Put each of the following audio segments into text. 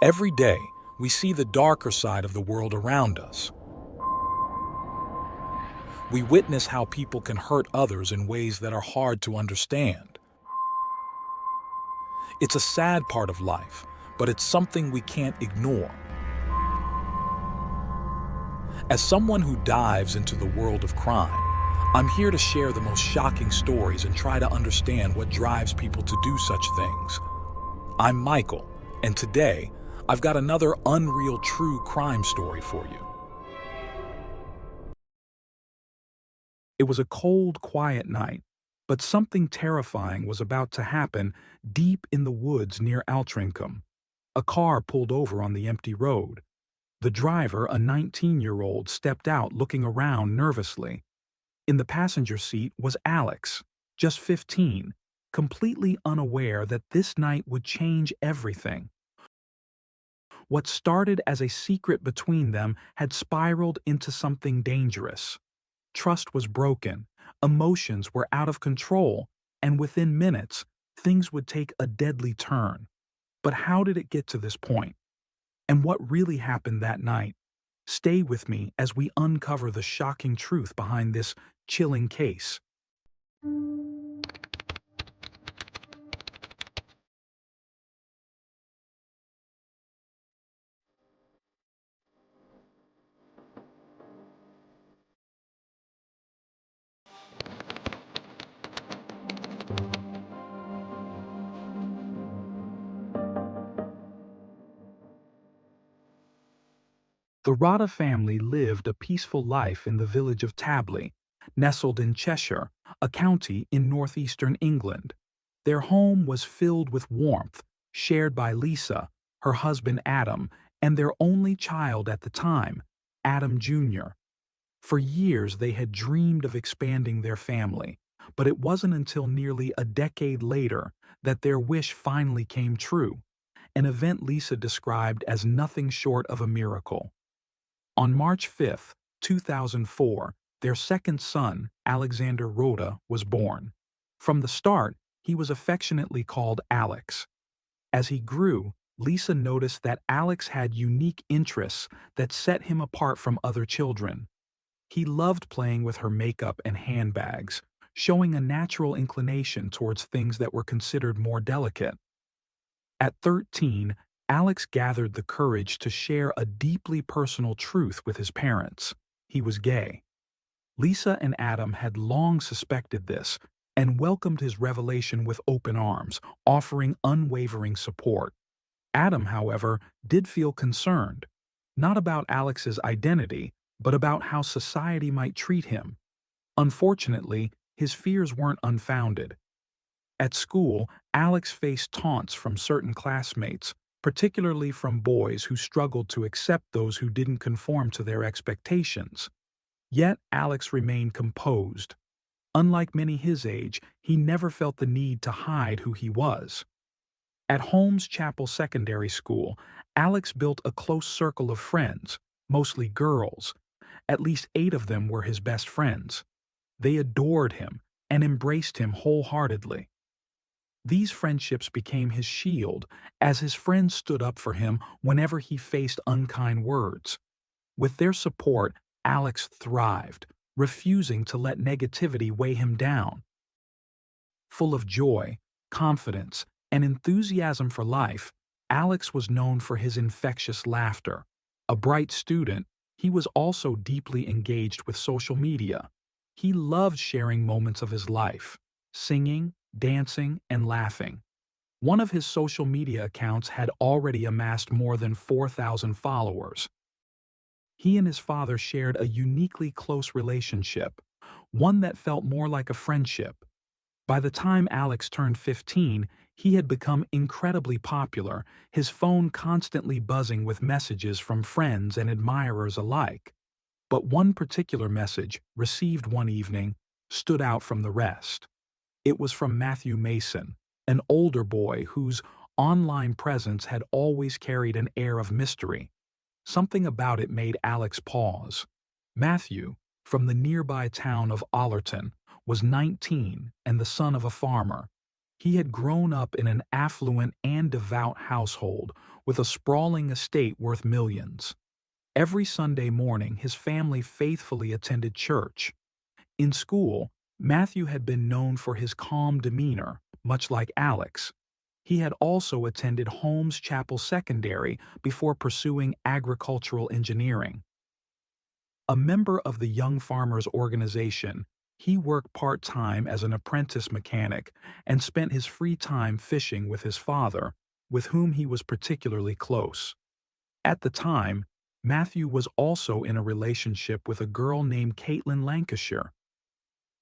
Every day, we see the darker side of the world around us. We witness how people can hurt others in ways that are hard to understand. It's a sad part of life, but it's something we can't ignore. As someone who dives into the world of crime, I'm here to share the most shocking stories and try to understand what drives people to do such things. I'm Michael, and today, I've got another unreal true crime story for you. It was a cold, quiet night, but something terrifying was about to happen deep in the woods near Altrincham. A car pulled over on the empty road. The driver, a 19-year-old, stepped out looking around nervously. In the passenger seat was Alex, just 15, completely unaware that this night would change everything. What started as a secret between them had spiraled into something dangerous. Trust was broken, emotions were out of control, and within minutes, things would take a deadly turn. But how did it get to this point? And what really happened that night? Stay with me as we uncover the shocking truth behind this chilling case. The Rada family lived a peaceful life in the village of Tabley, nestled in Cheshire, a county in northeastern England. Their home was filled with warmth, shared by Lisa, her husband Adam, and their only child at the time, Adam Jr. For years they had dreamed of expanding their family, but it wasn't until nearly a decade later that their wish finally came true, an event Lisa described as nothing short of a miracle. On March 5, 2004, their second son, Alexander Rhoda, was born. From the start, he was affectionately called Alex. As he grew, Lisa noticed that Alex had unique interests that set him apart from other children. He loved playing with her makeup and handbags, showing a natural inclination towards things that were considered more delicate. At 13, Alex gathered the courage to share a deeply personal truth with his parents. He was gay. Lisa and Adam had long suspected this and welcomed his revelation with open arms, offering unwavering support. Adam, however, did feel concerned, not about Alex's identity, but about how society might treat him. Unfortunately, his fears weren't unfounded. At school, Alex faced taunts from certain classmates, particularly from boys who struggled to accept those who didn't conform to their expectations. Yet Alex remained composed. Unlike many his age, he never felt the need to hide who he was. At Holmes Chapel Secondary School, Alex built a close circle of friends, mostly girls. At least 8 of them were his best friends. They adored him and embraced him wholeheartedly. These friendships became his shield as his friends stood up for him whenever he faced unkind words. With their support, Alex thrived, refusing to let negativity weigh him down. Full of joy, confidence, and enthusiasm for life, Alex was known for his infectious laughter. A bright student, he was also deeply engaged with social media. He loved sharing moments of his life, singing, dancing, and laughing. One of his social media accounts had already amassed more than 4,000 followers. He and his father shared a uniquely close relationship, one that felt more like a friendship. By the time Alex turned 15, he had become incredibly popular, his phone constantly buzzing with messages from friends and admirers alike. But one particular message, received one evening, stood out from the rest. It was from Matthew Mason, an older boy whose online presence had always carried an air of mystery. Something about it made Alex pause. Matthew, from the nearby town of Ollerton, was 19 and the son of a farmer. He had grown up in an affluent and devout household with a sprawling estate worth millions. Every Sunday morning, his family faithfully attended church. In school, Matthew had been known for his calm demeanor, much like Alex. He had also attended Holmes Chapel Secondary before pursuing agricultural engineering. A member of the Young Farmers Organization, he worked part-time as an apprentice mechanic and spent his free time fishing with his father, with whom he was particularly close. At the time, Matthew was also in a relationship with a girl named Caitlin Lancashire.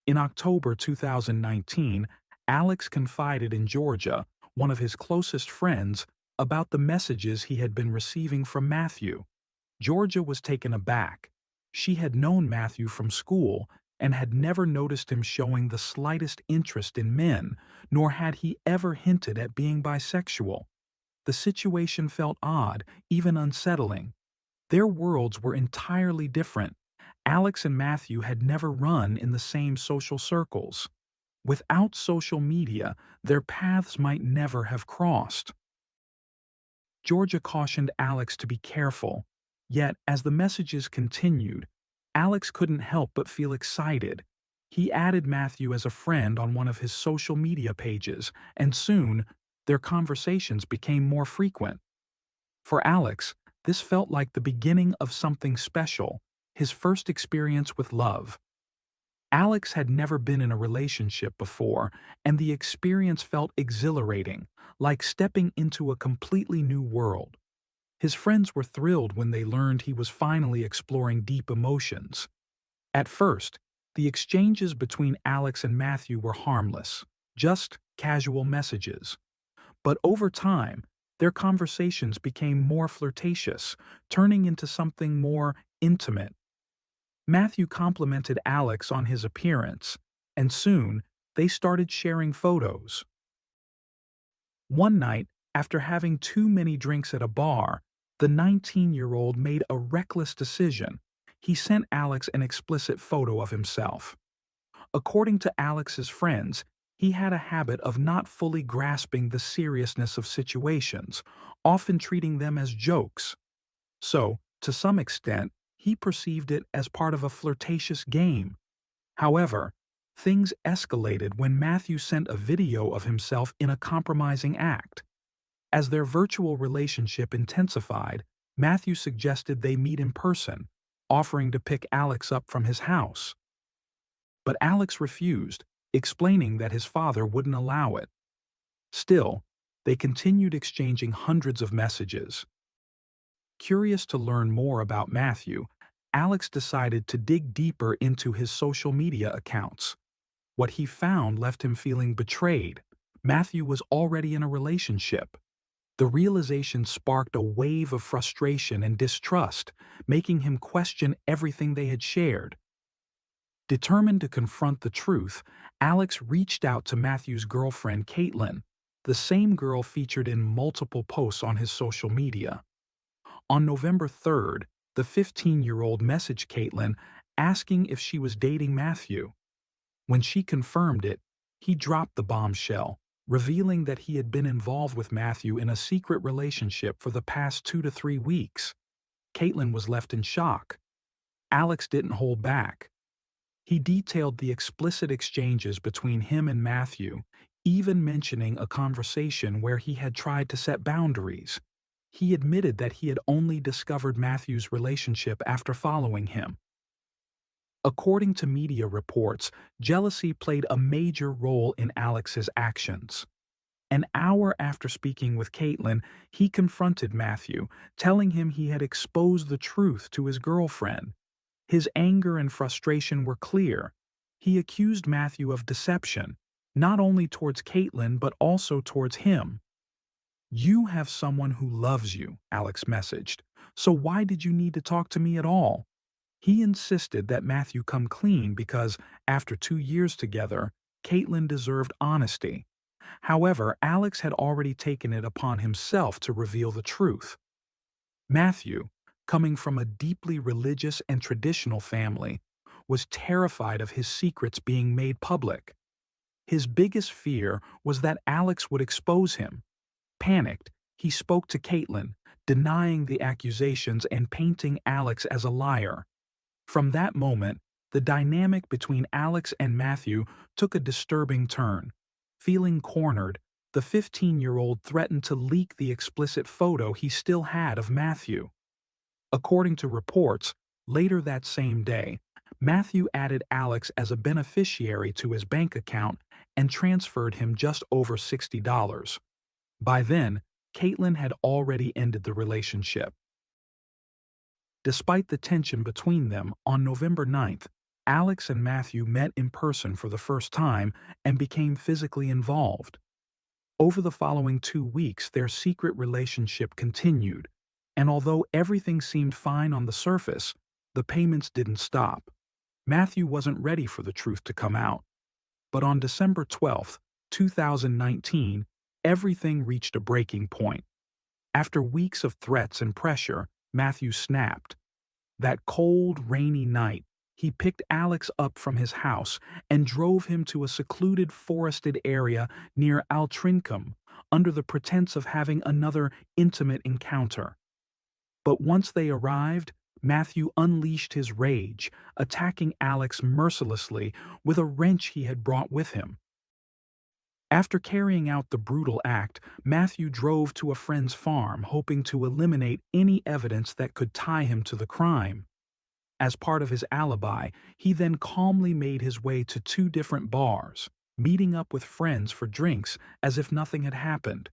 In October 2019, Alex confided in Georgia, one of his closest friends, about the messages he had been receiving from Matthew. Georgia was taken aback. She had known Matthew from school and had never noticed him showing the slightest interest in men, nor had he ever hinted at being bisexual. The situation felt odd, even unsettling. Their worlds were entirely different. Alex and Matthew had never run in the same social circles. Without social media, their paths might never have crossed. Georgia cautioned Alex to be careful. Yet, as the messages continued, Alex couldn't help but feel excited. He added Matthew as a friend on one of his social media pages, and soon, their conversations became more frequent. For Alex, this felt like the beginning of something special, his first experience with love. Alex had never been in a relationship before, and the experience felt exhilarating, like stepping into a completely new world. His friends were thrilled when they learned he was finally exploring deep emotions. At first, the exchanges between Alex and Matthew were harmless, just casual messages. But over time, their conversations became more flirtatious, turning into something more intimate. Matthew complimented Alex on his appearance, and soon they started sharing photos. One night, after having too many drinks at a bar, the 19-year-old made a reckless decision. He sent Alex an explicit photo of himself. According to Alex's friends, he had a habit of not fully grasping the seriousness of situations, often treating them as jokes. So, to some extent, he perceived it as part of a flirtatious game. However, things escalated when Matthew sent a video of himself in a compromising act. As their virtual relationship intensified, Matthew suggested they meet in person, offering to pick Alex up from his house. But Alex refused, explaining that his father wouldn't allow it. Still, they continued exchanging hundreds of messages. Curious to learn more about Matthew, Alex decided to dig deeper into his social media accounts. What he found left him feeling betrayed. Matthew was already in a relationship. The realization sparked a wave of frustration and distrust, making him question everything they had shared. Determined to confront the truth, Alex reached out to Matthew's girlfriend, Caitlin, the same girl featured in multiple posts on his social media. On November 3rd, the 15-year-old messaged Caitlin asking if she was dating Matthew. When she confirmed it, he dropped the bombshell, revealing that he had been involved with Matthew in a secret relationship for the past 2 to 3 weeks. Caitlin was left in shock. Alex didn't hold back. He detailed the explicit exchanges between him and Matthew, even mentioning a conversation where he had tried to set boundaries. He admitted that he had only discovered Matthew's relationship after following him. According to media reports, jealousy played a major role in Alex's actions. An hour after speaking with Caitlin, he confronted Matthew, telling him he had exposed the truth to his girlfriend. His anger and frustration were clear. He accused Matthew of deception, not only towards Caitlin but also towards him. "You have someone who loves you," Alex messaged, "so why did you need to talk to me at all?" He insisted that Matthew come clean because, after 2 years together, Caitlin deserved honesty. However, Alex had already taken it upon himself to reveal the truth. Matthew, coming from a deeply religious and traditional family, was terrified of his secrets being made public. His biggest fear was that Alex would expose him. Panicked, he spoke to Caitlin, denying the accusations and painting Alex as a liar. From that moment, the dynamic between Alex and Matthew took a disturbing turn. Feeling cornered, the 15-year-old threatened to leak the explicit photo he still had of Matthew. According to reports, later that same day, Matthew added Alex as a beneficiary to his bank account and transferred him just over $60. By then, Caitlin had already ended the relationship. Despite the tension between them, on November 9th, Alex and Matthew met in person for the first time and became physically involved. Over the following 2 weeks, their secret relationship continued, and although everything seemed fine on the surface, the payments didn't stop. Matthew wasn't ready for the truth to come out. But on December 12, 2019, everything reached a breaking point. After weeks of threats and pressure, Matthew snapped. That cold, rainy night, he picked Alex up from his house and drove him to a secluded forested area near Altrincum under the pretense of having another intimate encounter. But once they arrived, Matthew unleashed his rage, attacking Alex mercilessly with a wrench he had brought with him. After carrying out the brutal act, Matthew drove to a friend's farm, hoping to eliminate any evidence that could tie him to the crime. As part of his alibi, he then calmly made his way to 2 different bars, meeting up with friends for drinks as if nothing had happened.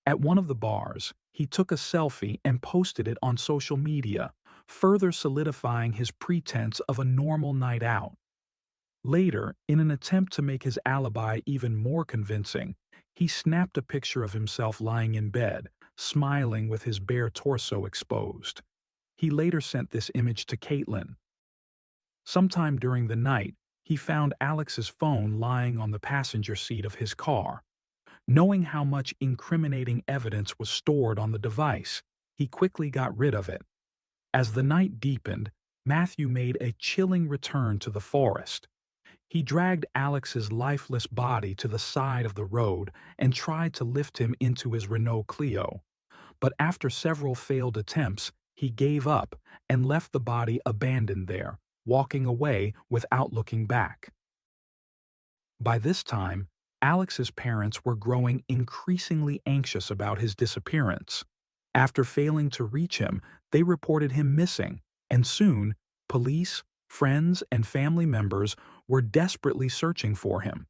At one of the bars, he took a selfie and posted it on social media, further solidifying his pretense of a normal night out. Later, in an attempt to make his alibi even more convincing, he snapped a picture of himself lying in bed, smiling with his bare torso exposed. He later sent this image to Caitlin. Sometime during the night, he found Alex's phone lying on the passenger seat of his car. Knowing how much incriminating evidence was stored on the device, he quickly got rid of it. As the night deepened, Matthew made a chilling return to the forest. He dragged Alex's lifeless body to the side of the road and tried to lift him into his Renault Clio. But after several failed attempts, he gave up and left the body abandoned there, walking away without looking back. By this time, Alex's parents were growing increasingly anxious about his disappearance. After failing to reach him, they reported him missing, and soon, police, friends, and family members were desperately searching for him.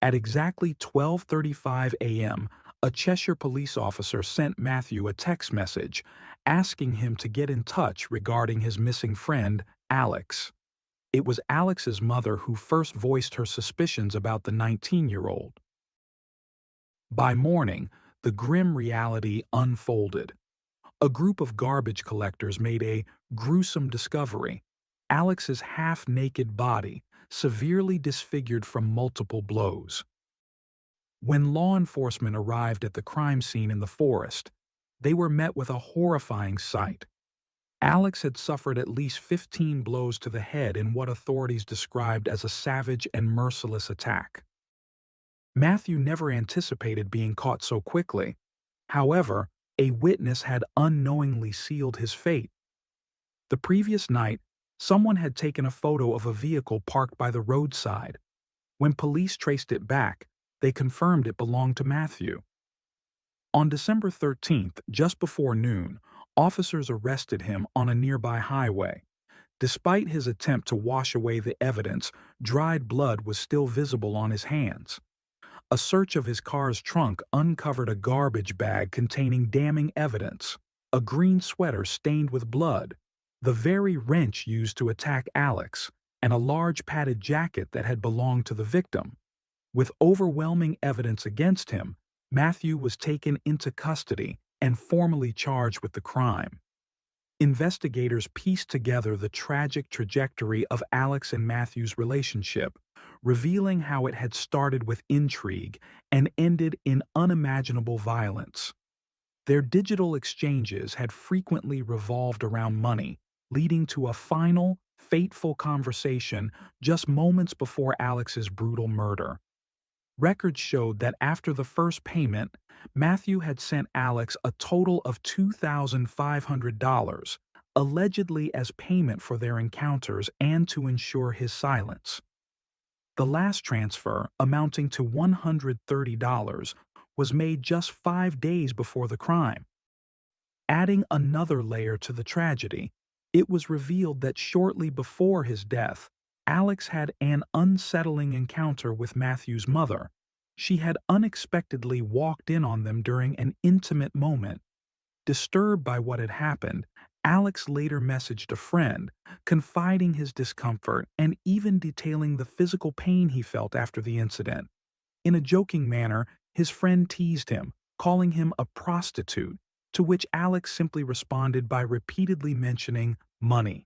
At exactly 12:35 a.m., a Cheshire police officer sent Matthew a text message asking him to get in touch regarding his missing friend, Alex. It was Alex's mother who first voiced her suspicions about the 19-year-old. By morning, the grim reality unfolded. A group of garbage collectors made a gruesome discovery: Alex's half-naked body, severely disfigured from multiple blows. When law enforcement arrived at the crime scene in the forest, they were met with a horrifying sight. Alex had suffered at least 15 blows to the head in what authorities described as a savage and merciless attack. Matthew never anticipated being caught so quickly. However, a witness had unknowingly sealed his fate. The previous night, someone had taken a photo of a vehicle parked by the roadside. When police traced it back, they confirmed it belonged to Matthew. On December 13th, just before noon, officers arrested him on a nearby highway. Despite his attempt to wash away the evidence, dried blood was still visible on his hands. A search of his car's trunk uncovered a garbage bag containing damning evidence: a green sweater stained with blood, the very wrench used to attack Alex, and a large padded jacket that had belonged to the victim. With overwhelming evidence against him, Matthew was taken into custody and formally charged with the crime. Investigators pieced together the tragic trajectory of Alex and Matthew's relationship, revealing how it had started with intrigue and ended in unimaginable violence. Their digital exchanges had frequently revolved around money, leading to a final, fateful conversation just moments before Alex's brutal murder. Records showed that after the first payment, Matthew had sent Alex a total of $2,500, allegedly as payment for their encounters and to ensure his silence. The last transfer, amounting to $130, was made just 5 days before the crime. Adding another layer to the tragedy, it was revealed that shortly before his death, Alex had an unsettling encounter with Matthew's mother. She had unexpectedly walked in on them during an intimate moment. Disturbed by what had happened, Alex later messaged a friend, confiding his discomfort and even detailing the physical pain he felt after the incident. In a joking manner, his friend teased him, calling him a prostitute, to which Alex simply responded by repeatedly mentioning money.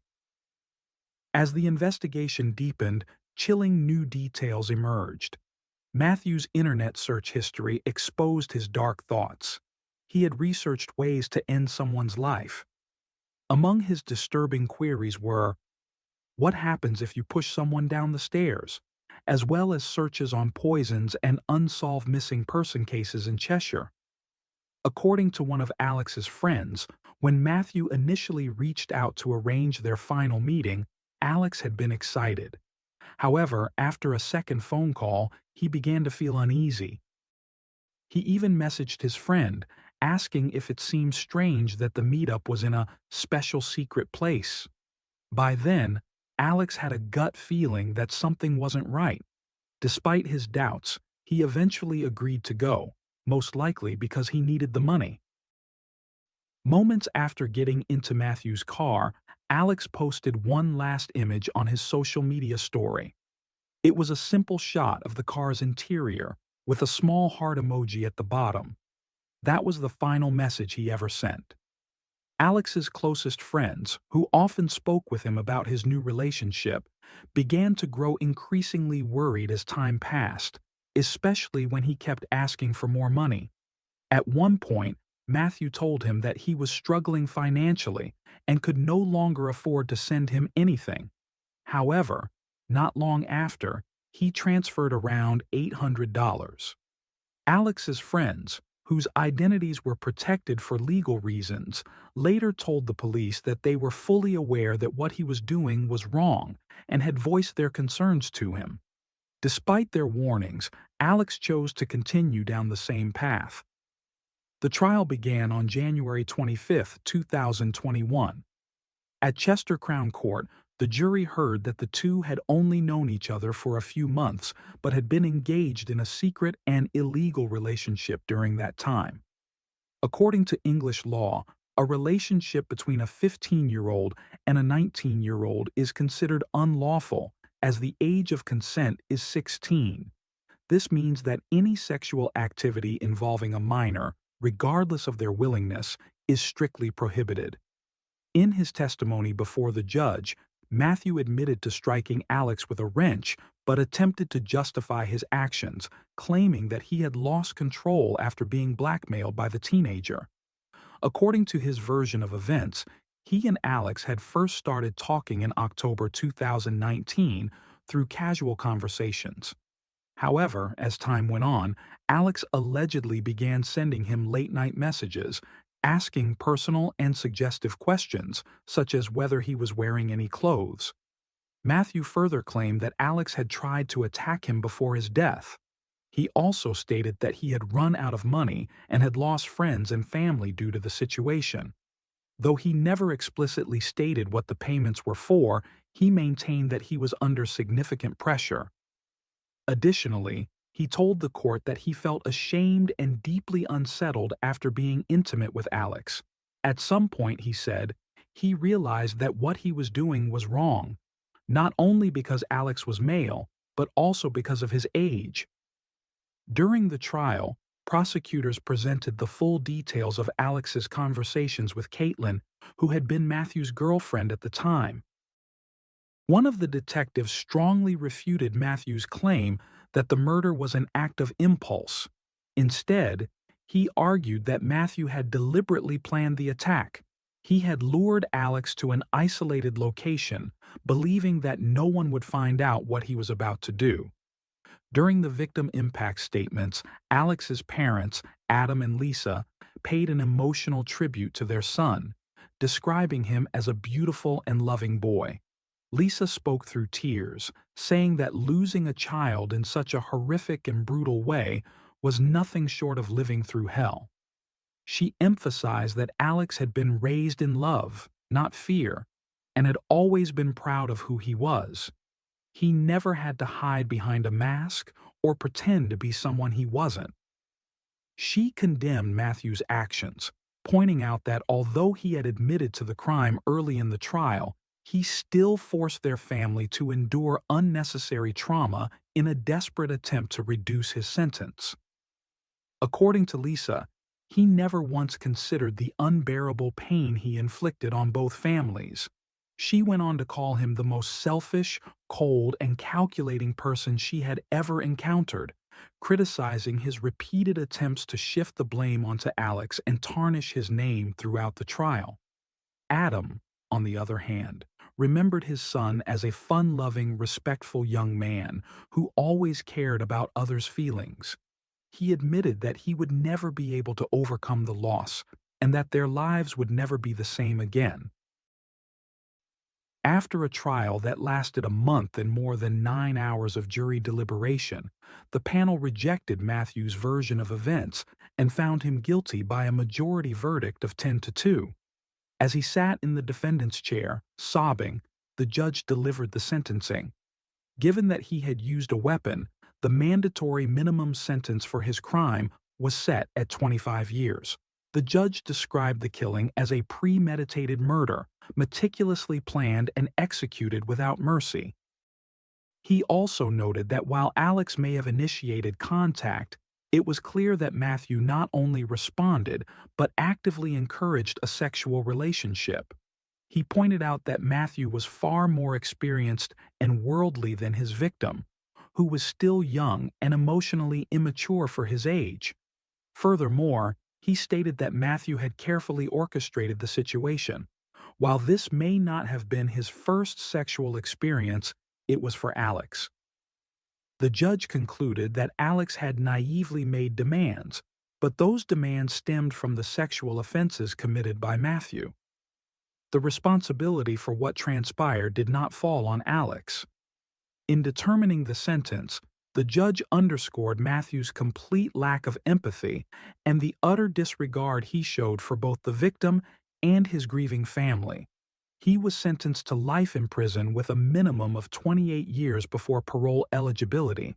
As the investigation deepened, chilling new details emerged. Matthew's internet search history exposed his dark thoughts. He had researched ways to end someone's life. Among his disturbing queries were, what happens if you push someone down the stairs? As well as searches on poisons and unsolved missing person cases in Cheshire. According to one of Alex's friends, when Matthew initially reached out to arrange their final meeting, Alex had been excited. However, after a second phone call, he began to feel uneasy. He even messaged his friend, asking if it seemed strange that the meetup was in a special secret place. By then, Alex had a gut feeling that something wasn't right. Despite his doubts, he eventually agreed to go, most likely because he needed the money. Moments after getting into Matthew's car, Alex posted one last image on his social media story. It was a simple shot of the car's interior, with a small heart emoji at the bottom. That was the final message he ever sent. Alex's closest friends, who often spoke with him about his new relationship, began to grow increasingly worried as time passed, especially when he kept asking for more money. At one point, Matthew told him that he was struggling financially and could no longer afford to send him anything. However, not long after, he transferred around $800. Alex's friends, whose identities were protected for legal reasons, later told the police that they were fully aware that what he was doing was wrong and had voiced their concerns to him. Despite their warnings, Alex chose to continue down the same path. The trial began on January 25, 2021. At Chester Crown Court, the jury heard that the two had only known each other for a few months but had been engaged in a secret and illegal relationship during that time. According to English law, a relationship between a 15-year-old and a 19-year-old is considered unlawful, as the age of consent is 16. This means that any sexual activity involving a minor, regardless of their willingness, is strictly prohibited. In his testimony before the judge, Matthew admitted to striking Alex with a wrench but attempted to justify his actions, claiming that he had lost control after being blackmailed by the teenager. According to his version of events, he and Alex had first started talking in October 2019 through casual conversations. However, as time went on, Alex allegedly began sending him late-night messages, asking personal and suggestive questions, such as whether he was wearing any clothes. Matthew further claimed that Alex had tried to attack him before his death. He also stated that he had run out of money and had lost friends and family due to the situation. Though he never explicitly stated what the payments were for, he maintained that he was under significant pressure. Additionally, he told the court that he felt ashamed and deeply unsettled after being intimate with Alex. At some point, he said, he realized that what he was doing was wrong, not only because Alex was male, but also because of his age. During the trial, prosecutors presented the full details of Alex's conversations with Caitlin, who had been Matthew's girlfriend at the time. One of the detectives strongly refuted Matthew's claim that the murder was an act of impulse. Instead, he argued that Matthew had deliberately planned the attack. He had lured Alex to an isolated location, believing that no one would find out what he was about to do. During the victim impact statements, Alex's parents, Adam and Lisa, paid an emotional tribute to their son, describing him as a beautiful and loving boy. Lisa spoke through tears, saying that losing a child in such a horrific and brutal way was nothing short of living through hell. She emphasized that Alex had been raised in love, not fear, and had always been proud of who he was. He never had to hide behind a mask or pretend to be someone he wasn't. She condemned Matthew's actions, pointing out that although he had admitted to the crime early in the trial, he still forced their family to endure unnecessary trauma in a desperate attempt to reduce his sentence. According to Lisa, he never once considered the unbearable pain he inflicted on both families. She went on to call him the most selfish, cold, and calculating person she had ever encountered, criticizing his repeated attempts to shift the blame onto Alex and tarnish his name throughout the trial. Adam, on the other hand, remembered his son as a fun-loving, respectful young man who always cared about others' feelings. He admitted that he would never be able to overcome the loss and that their lives would never be the same again. After a trial that lasted a month and more than 9 hours of jury deliberation, the panel rejected Matthew's version of events and found him guilty by a majority verdict of 10-2. As he sat in the defendant's chair, sobbing, the judge delivered the sentencing. Given that he had used a weapon, the mandatory minimum sentence for his crime was set at 25 years. The judge described the killing as a premeditated murder, meticulously planned and executed without mercy. He also noted that while Alex may have initiated contact, it was clear that Matthew not only responded, but actively encouraged a sexual relationship. He pointed out that Matthew was far more experienced and worldly than his victim, who was still young and emotionally immature for his age. Furthermore, he stated that Matthew had carefully orchestrated the situation. While this may not have been his first sexual experience, it was for Alex. The judge concluded that Alex had naively made demands, but those demands stemmed from the sexual offenses committed by Matthew. The responsibility for what transpired did not fall on Alex. In determining the sentence, the judge underscored Matthew's complete lack of empathy and the utter disregard he showed for both the victim and his grieving family. He was sentenced to life in prison with a minimum of 28 years before parole eligibility.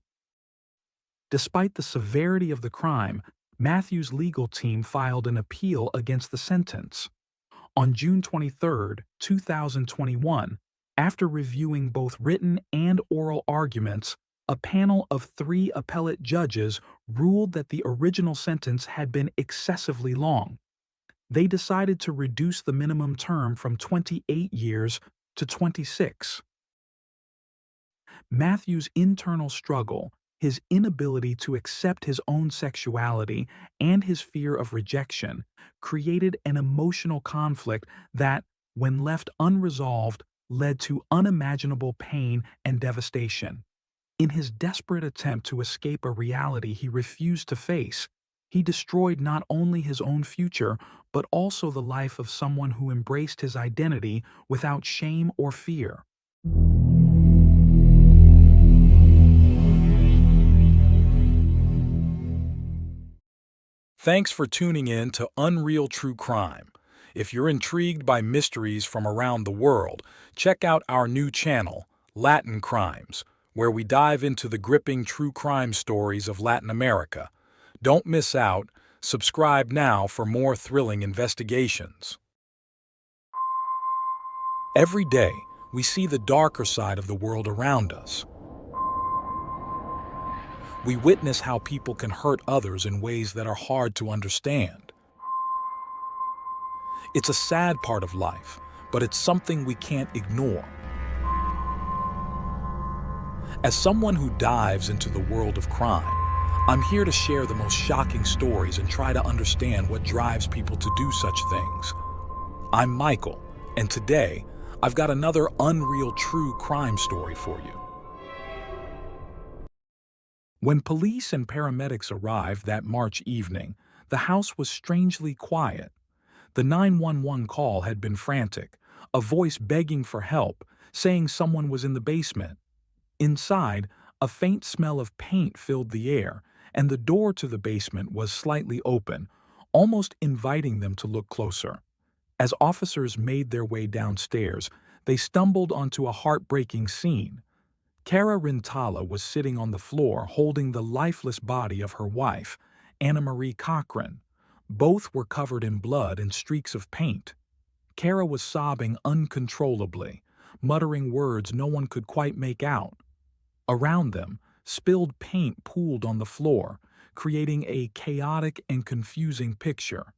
Despite the severity of the crime, Matthew's legal team filed an appeal against the sentence. On June 23, 2021, after reviewing both written and oral arguments, a panel of 3 appellate judges ruled that the original sentence had been excessively long. They decided to reduce the minimum term from 28 years to 26. Matthew's internal struggle, his inability to accept his own sexuality, and his fear of rejection created an emotional conflict that, when left unresolved, led to unimaginable pain and devastation. In his desperate attempt to escape a reality he refused to face, he destroyed not only his own future, but also the life of someone who embraced his identity without shame or fear. Thanks for tuning in to Unreal True Crime. If you're intrigued by mysteries from around the world, check out our new channel, Latin Crimes, where we dive into the gripping true crime stories of Latin America. Don't miss out. Subscribe now for more thrilling investigations. Every day, we see the darker side of the world around us. We witness how people can hurt others in ways that are hard to understand. It's a sad part of life, but it's something we can't ignore. As someone who dives into the world of crime, I'm here to share the most shocking stories and try to understand what drives people to do such things. I'm Michael, and today, I've got another unreal true crime story for you. When police and paramedics arrived that March evening, the house was strangely quiet. The 911 call had been frantic, a voice begging for help, saying someone was in the basement. Inside, a faint smell of paint filled the air, and the door to the basement was slightly open, almost inviting them to look closer. As officers made their way downstairs, they stumbled onto a heartbreaking scene. Cara Rintala was sitting on the floor holding the lifeless body of her wife, Anna Marie Cochran. Both were covered in blood and streaks of paint. Cara was sobbing uncontrollably, muttering words no one could quite make out. Around them, spilled paint pooled on the floor, creating a chaotic and confusing picture.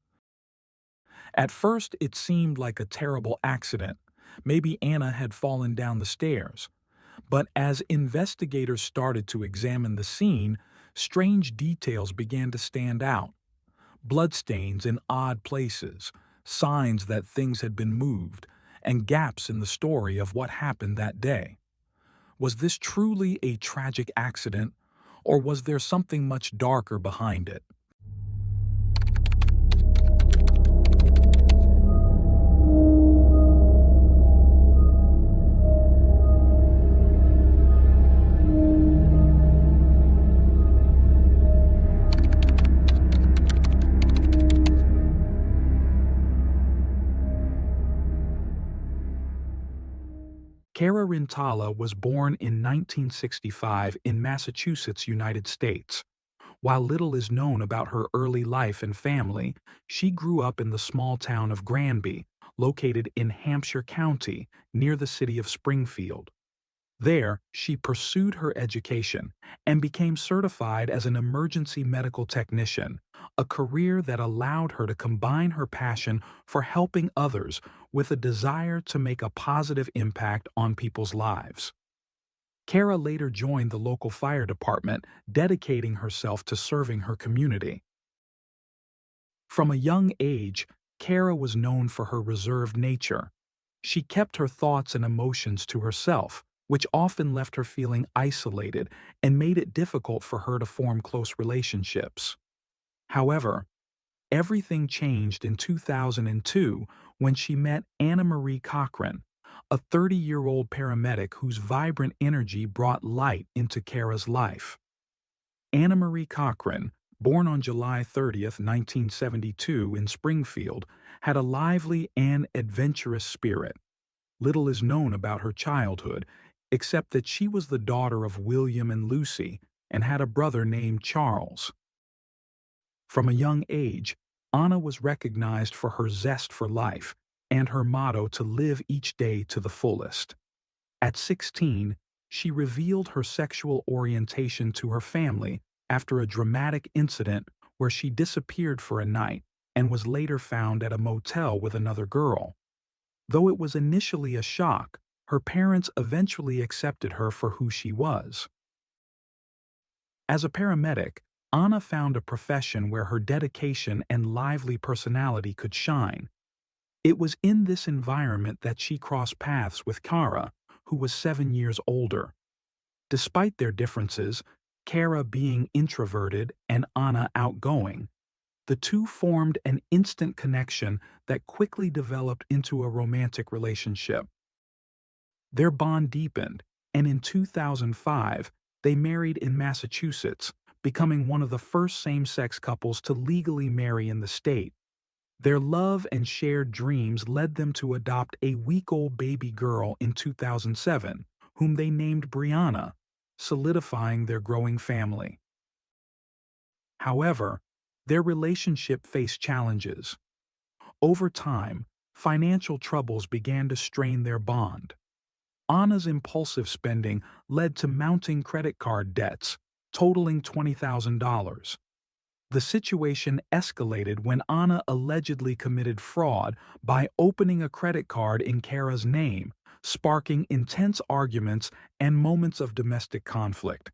At first, it seemed like a terrible accident. Maybe Anna had fallen down the stairs. But as investigators started to examine the scene, strange details began to stand out. Bloodstains in odd places, signs that things had been moved, and gaps in the story of what happened that day. Was this truly a tragic accident, or was there something much darker behind it? Cara Rintala was born in 1965 in Massachusetts, United States. While little is known about her early life and family, she grew up in the small town of Granby, located in Hampshire County, near the city of Springfield. There, she pursued her education and became certified as an emergency medical technician, a career that allowed her to combine her passion for helping others with a desire to make a positive impact on people's lives. Cara later joined the local fire department, dedicating herself to serving her community. From a young age, Cara was known for her reserved nature. She kept her thoughts and emotions to herself, which often left her feeling isolated and made it difficult for her to form close relationships. However, everything changed in 2002 when she met Anna Marie Cochran, a 30-year-old paramedic whose vibrant energy brought light into Cara's life. Anna Marie Cochran, born on July 30, 1972 in Springfield, had a lively and adventurous spirit. Little is known about her childhood, except that she was the daughter of William and Lucy and had a brother named Charles. From a young age, Anna was recognized for her zest for life and her motto to live each day to the fullest. At 16, she revealed her sexual orientation to her family after a dramatic incident where she disappeared for a night and was later found at a motel with another girl. Though it was initially a shock, her parents eventually accepted her for who she was. As a paramedic, Anna found a profession where her dedication and lively personality could shine. It was in this environment that she crossed paths with Cara, who was 7 years older. Despite their differences, Cara being introverted and Anna outgoing, the two formed an instant connection that quickly developed into a romantic relationship. Their bond deepened, and in 2005, they married in Massachusetts, becoming one of the first same-sex couples to legally marry in the state. Their love and shared dreams led them to adopt a week-old baby girl in 2007, whom they named Brianna, solidifying their growing family. However, their relationship faced challenges. Over time, financial troubles began to strain their bond. Anna's impulsive spending led to mounting credit card debts, totaling $20,000. The situation escalated when Anna allegedly committed fraud by opening a credit card in Cara's name, sparking intense arguments and moments of domestic conflict.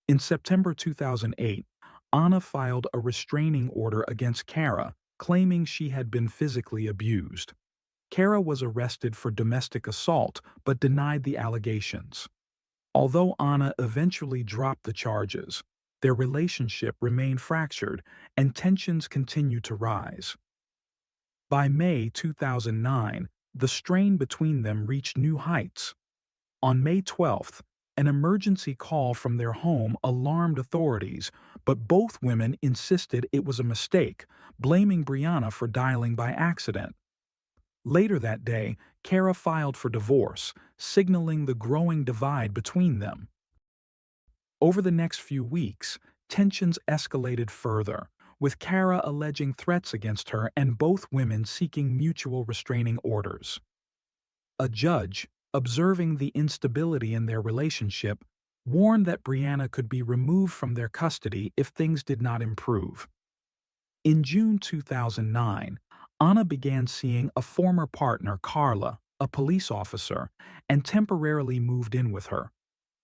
In September 2008, Anna filed a restraining order against Cara, claiming she had been physically abused. Cara was arrested for domestic assault but denied the allegations. Although Anna eventually dropped the charges, their relationship remained fractured and tensions continued to rise. By May 2009, the strain between them reached new heights. On May 12th, an emergency call from their home alarmed authorities, but both women insisted it was a mistake, blaming Brianna for dialing by accident. Later that day, Kara filed for divorce, signaling the growing divide between them. Over the next few weeks, tensions escalated further, with Kara alleging threats against her and both women seeking mutual restraining orders. A judge, observing the instability in their relationship, warned that Brianna could be removed from their custody if things did not improve. In June 2009, Anna began seeing a former partner, Carla, a police officer, and temporarily moved in with her.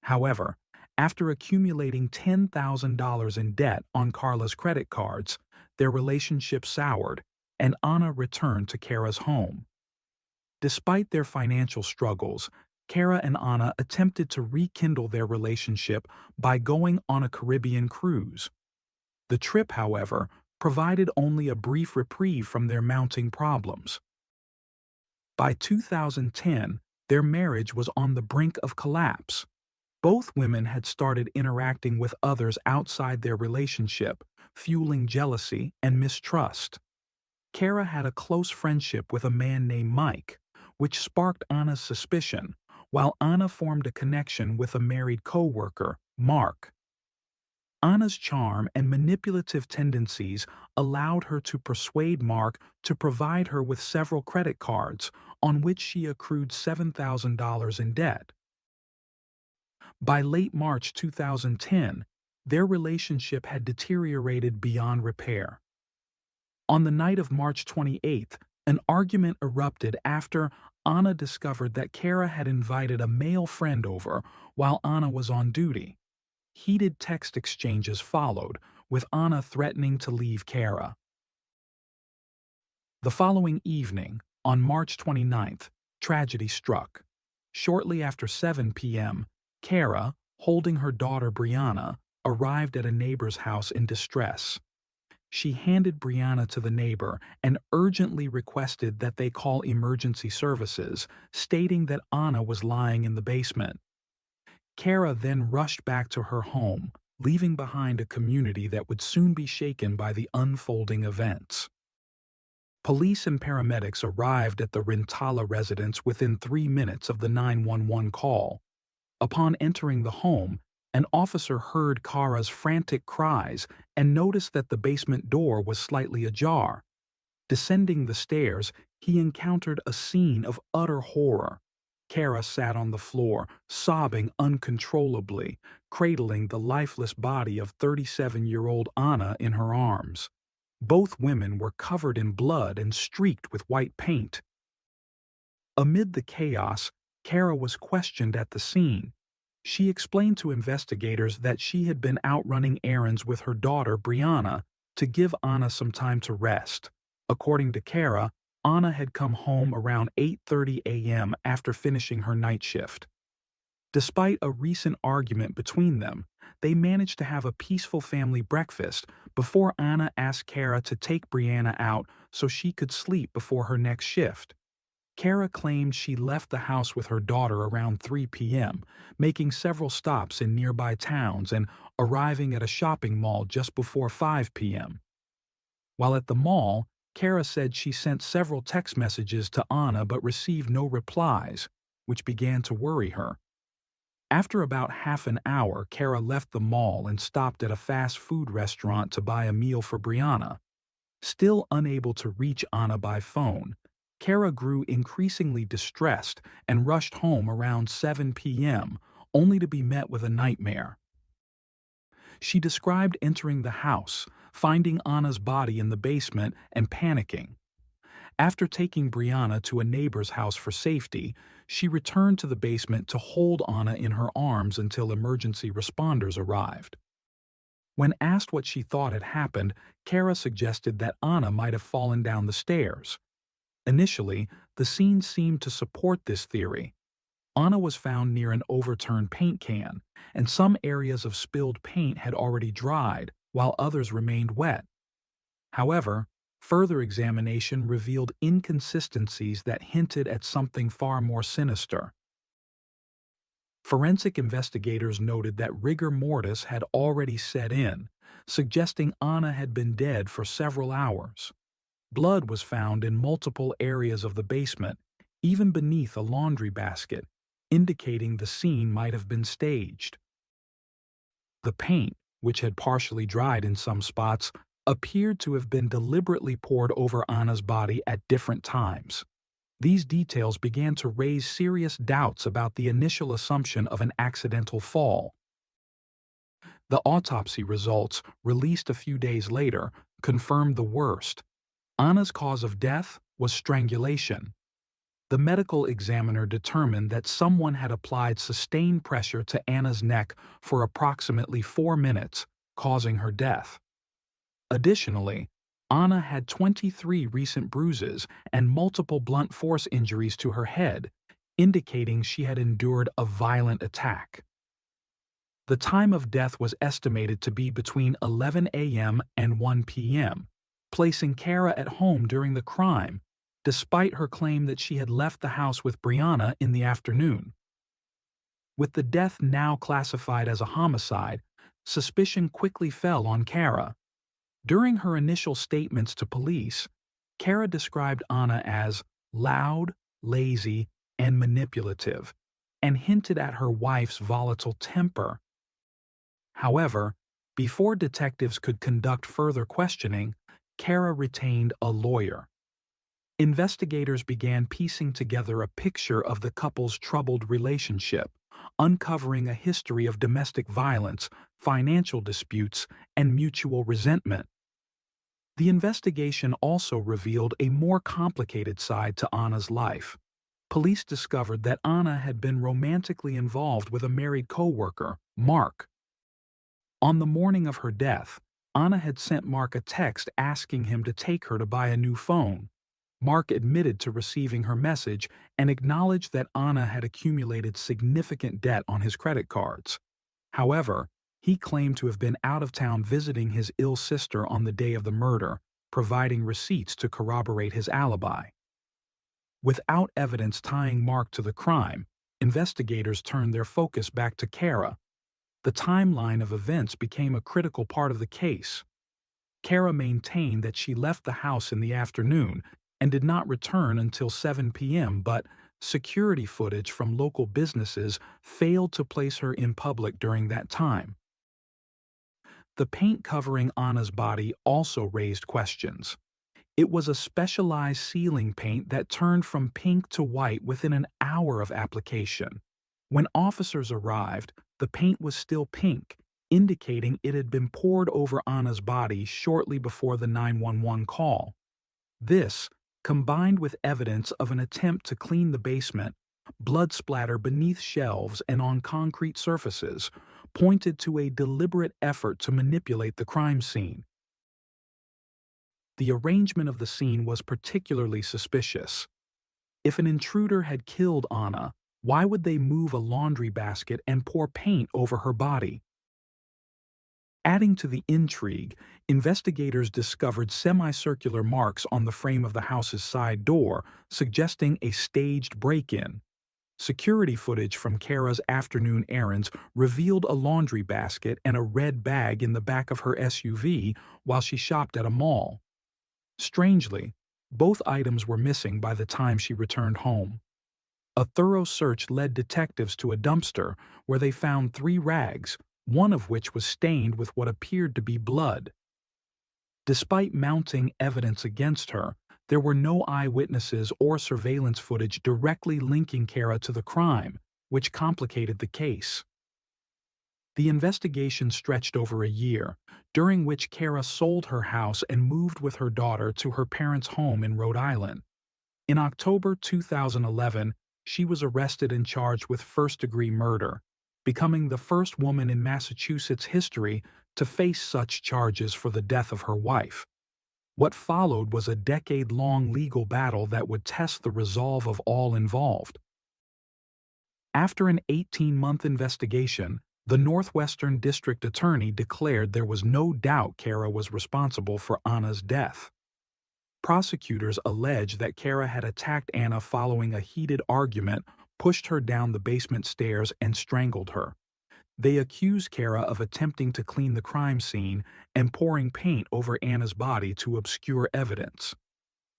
However, after accumulating $10,000 in debt on Carla's credit cards, their relationship soured, and Anna returned to Kara's home. Despite their financial struggles, Kara and Anna attempted to rekindle their relationship by going on a Caribbean cruise. The trip, however, provided only a brief reprieve from their mounting problems. By 2010, their marriage was on the brink of collapse. Both women had started interacting with others outside their relationship, fueling jealousy and mistrust. Kara had a close friendship with a man named Mike, which sparked Anna's suspicion, while Anna formed a connection with a married co-worker, Mark. Anna's charm and manipulative tendencies allowed her to persuade Mark to provide her with several credit cards, on which she accrued $7,000 in debt. By late March 2010, their relationship had deteriorated beyond repair. On the night of March 28th, an argument erupted after Anna discovered that Kara had invited a male friend over while Anna was on duty. Heated text exchanges followed, with Anna threatening to leave Kara. The following evening, on March 29th, tragedy struck. Shortly after 7 p.m., Kara, holding her daughter Brianna, arrived at a neighbor's house in distress. She handed Brianna to the neighbor and urgently requested that they call emergency services, stating that Anna was lying in the basement. Kara then rushed back to her home, leaving behind a community that would soon be shaken by the unfolding events. Police and paramedics arrived at the Rintala residence within 3 minutes of the 911 call. Upon entering the home, an officer heard Kara's frantic cries and noticed that the basement door was slightly ajar. Descending the stairs, he encountered a scene of utter horror. Kara sat on the floor, sobbing uncontrollably, cradling the lifeless body of 37-year-old Anna in her arms. Both women were covered in blood and streaked with white paint. Amid the chaos, Kara was questioned at the scene. She explained to investigators that she had been out running errands with her daughter Brianna to give Anna some time to rest. According to Kara, Anna had come home around 8:30 a.m. after finishing her night shift. Despite a recent argument between them, they managed to have a peaceful family breakfast before Anna asked Kara to take Brianna out so she could sleep before her next shift. Kara claimed she left the house with her daughter around 3 p.m., making several stops in nearby towns and arriving at a shopping mall just before 5 p.m. While at the mall, Kara said she sent several text messages to Anna but received no replies, which began to worry her. After about half an hour, Kara left the mall and stopped at a fast food restaurant to buy a meal for Brianna. Still unable to reach Anna by phone, Kara grew increasingly distressed and rushed home around 7 p.m., only to be met with a nightmare. She described entering the house, finding Anna's body in the basement, and panicking. After taking Brianna to a neighbor's house for safety, she returned to the basement to hold Anna in her arms until emergency responders arrived. When asked what she thought had happened, Kara suggested that Anna might have fallen down the stairs. Initially, the scene seemed to support this theory. Anna was found near an overturned paint can, and some areas of spilled paint had already dried, while others remained wet. However, further examination revealed inconsistencies that hinted at something far more sinister. Forensic investigators noted that rigor mortis had already set in, suggesting Anna had been dead for several hours. Blood was found in multiple areas of the basement, even beneath a laundry basket, indicating the scene might have been staged. The paint, which had partially dried in some spots, appeared to have been deliberately poured over Anna's body at different times. These details began to raise serious doubts about the initial assumption of an accidental fall. The autopsy results, released a few days later, confirmed the worst. Anna's cause of death was strangulation. The medical examiner determined that someone had applied sustained pressure to Anna's neck for approximately 4 minutes, causing her death. Additionally, Anna had 23 recent bruises and multiple blunt force injuries to her head, indicating she had endured a violent attack. The time of death was estimated to be between 11 a.m. and 1 p.m., placing Kara at home during the crime, despite her claim that she had left the house with Brianna in the afternoon. With the death now classified as a homicide, suspicion quickly fell on Kara. During her initial statements to police, Kara described Anna as loud, lazy, and manipulative, and hinted at her wife's volatile temper. However, before detectives could conduct further questioning, Kara retained a lawyer. Investigators began piecing together a picture of the couple's troubled relationship, uncovering a history of domestic violence, financial disputes, and mutual resentment. The investigation also revealed a more complicated side to Anna's life. Police discovered that Anna had been romantically involved with a married co-worker, Mark. On the morning of her death, Anna had sent Mark a text asking him to take her to buy a new phone. Mark admitted to receiving her message and acknowledged that Anna had accumulated significant debt on his credit cards. However, he claimed to have been out of town visiting his ill sister on the day of the murder, providing receipts to corroborate his alibi. Without evidence tying Mark to the crime, investigators turned their focus back to Kara. The timeline of events became a critical part of the case. Kara maintained that she left the house in the afternoon and did not return until 7 p.m., but security footage from local businesses failed to place her in public during that time. The paint covering Anna's body also raised questions. It was a specialized sealing paint that turned from pink to white within an hour of application. When officers arrived, the paint was still pink, indicating it had been poured over Anna's body shortly before the 911 call. This, combined with evidence of an attempt to clean the basement, blood splatter beneath shelves and on concrete surfaces, pointed to a deliberate effort to manipulate the crime scene. The arrangement of the scene was particularly suspicious. If an intruder had killed Anna, why would they move a laundry basket and pour paint over her body? Adding to the intrigue, investigators discovered semicircular marks on the frame of the house's side door, suggesting a staged break-in. Security footage from Kara's afternoon errands revealed a laundry basket and a red bag in the back of her SUV while she shopped at a mall. Strangely, both items were missing by the time she returned home. A thorough search led detectives to a dumpster where they found 3 rags, one of which was stained with what appeared to be blood. Despite mounting evidence against her, there were no eyewitnesses or surveillance footage directly linking Kara to the crime, which complicated the case. The investigation stretched over a year, during which Kara sold her house and moved with her daughter to her parents' home in Rhode Island. In October 2011, she was arrested and charged with first-degree murder, becoming the first woman in Massachusetts history to face such charges for the death of her wife. What followed was a decade-long legal battle that would test the resolve of all involved. After an 18-month investigation, the Northwestern District Attorney declared there was no doubt Kara was responsible for Anna's death. Prosecutors allege that Kara had attacked Anna following a heated argument, pushed her down the basement stairs, and strangled her. They accuse Kara of attempting to clean the crime scene and pouring paint over Anna's body to obscure evidence.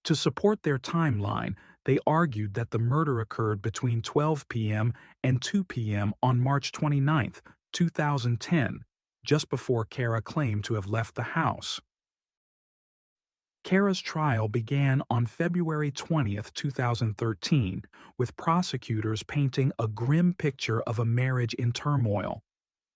To support their timeline, they argued that the murder occurred between 12 p.m. and 2 p.m. on March 29, 2010, just before Kara claimed to have left the house. Kara's trial began on February 20, 2013, with prosecutors painting a grim picture of a marriage in turmoil.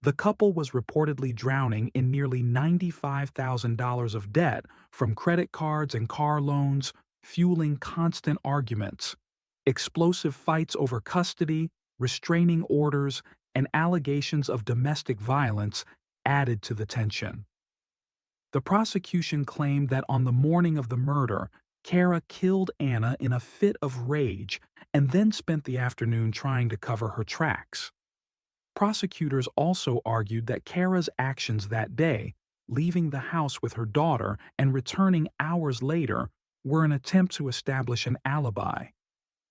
The couple was reportedly drowning in nearly $95,000 of debt from credit cards and car loans, fueling constant arguments. Explosive fights over custody, restraining orders, and allegations of domestic violence added to the tension. The prosecution claimed that on the morning of the murder, Kara killed Anna in a fit of rage and then spent the afternoon trying to cover her tracks. Prosecutors also argued that Kara's actions that day, leaving the house with her daughter and returning hours later, were an attempt to establish an alibi.